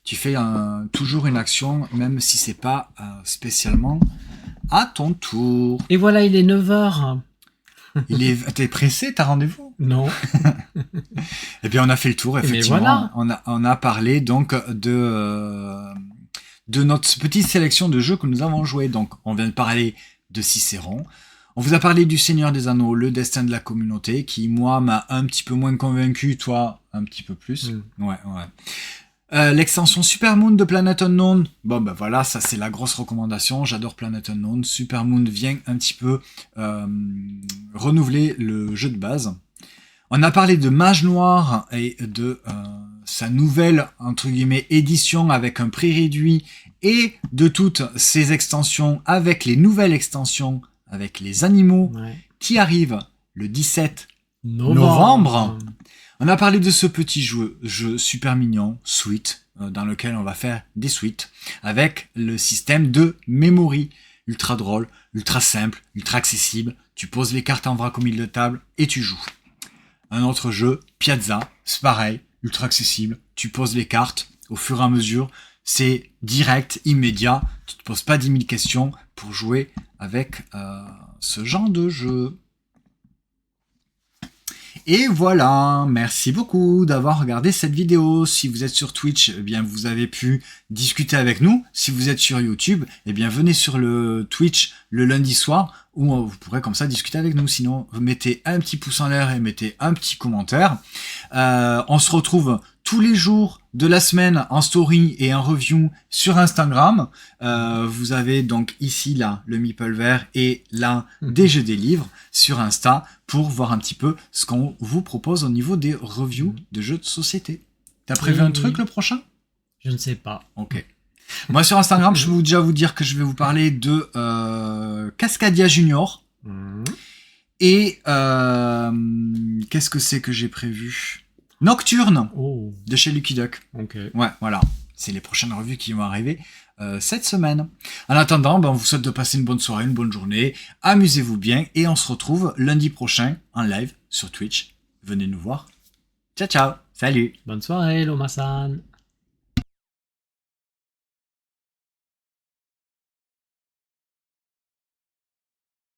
tu fais toujours une action, même si c'est pas spécialement à ton tour. Et voilà, il est 9h. T'es pressé, t'as rendez-vous? Non. Eh bien, on a fait le tour, effectivement. Voilà. On a parlé donc de notre petite sélection de jeux que nous avons joués. Donc, on vient de parler de Cicéron. On vous a parlé du Seigneur des Anneaux, le destin de la communauté, qui, moi, m'a un petit peu moins convaincu, toi, un petit peu plus. Ouais. L'extension Supermoon de Planet Unknown, bon ben voilà, ça c'est la grosse recommandation, j'adore Planet Unknown. Supermoon vient un petit peu renouveler le jeu de base. On a parlé de Mage Noir et de sa nouvelle, entre guillemets, édition avec un prix réduit et de toutes ses extensions avec les nouvelles extensions, avec les animaux qui arrivent le 17 novembre. On a parlé de ce petit jeu super mignon, Sweet, dans lequel on va faire des suites, avec le système de memory, ultra drôle, ultra simple, ultra accessible. Tu poses les cartes en vrac au milieu de table et tu joues. Un autre jeu, Piazza, c'est pareil, ultra accessible. Tu poses les cartes au fur et à mesure, c'est direct, immédiat. Tu te poses pas 10 000 questions pour jouer avec ce genre de jeu. Et voilà, merci beaucoup d'avoir regardé cette vidéo. Si vous êtes sur Twitch, eh bien vous avez pu discuter avec nous. Si vous êtes sur YouTube, eh bien venez sur le Twitch le lundi soir où vous pourrez comme ça discuter avec nous. Sinon, vous mettez un petit pouce en l'air et mettez un petit commentaire. On se retrouve tous les jours de la semaine en story et en review sur Instagram. Vous avez donc ici là le meeple vert et là des jeux des livres sur Insta pour voir un petit peu ce qu'on vous propose au niveau des reviews de jeux de société. T'as prévu un truc le prochain? Je ne sais pas. Ok. Moi, sur Instagram, je vais déjà vous dire que je vais vous parler de Cascadia Junior. Et qu'est-ce que c'est que j'ai prévu? Nocturne de chez Lucky Duck. Ok. Ouais, voilà. C'est les prochaines revues qui vont arriver cette semaine. En attendant, on vous souhaite de passer une bonne soirée, une bonne journée. Amusez-vous bien et on se retrouve lundi prochain en live sur Twitch. Venez nous voir. Ciao, ciao. Salut. Bonne soirée, Loma-san.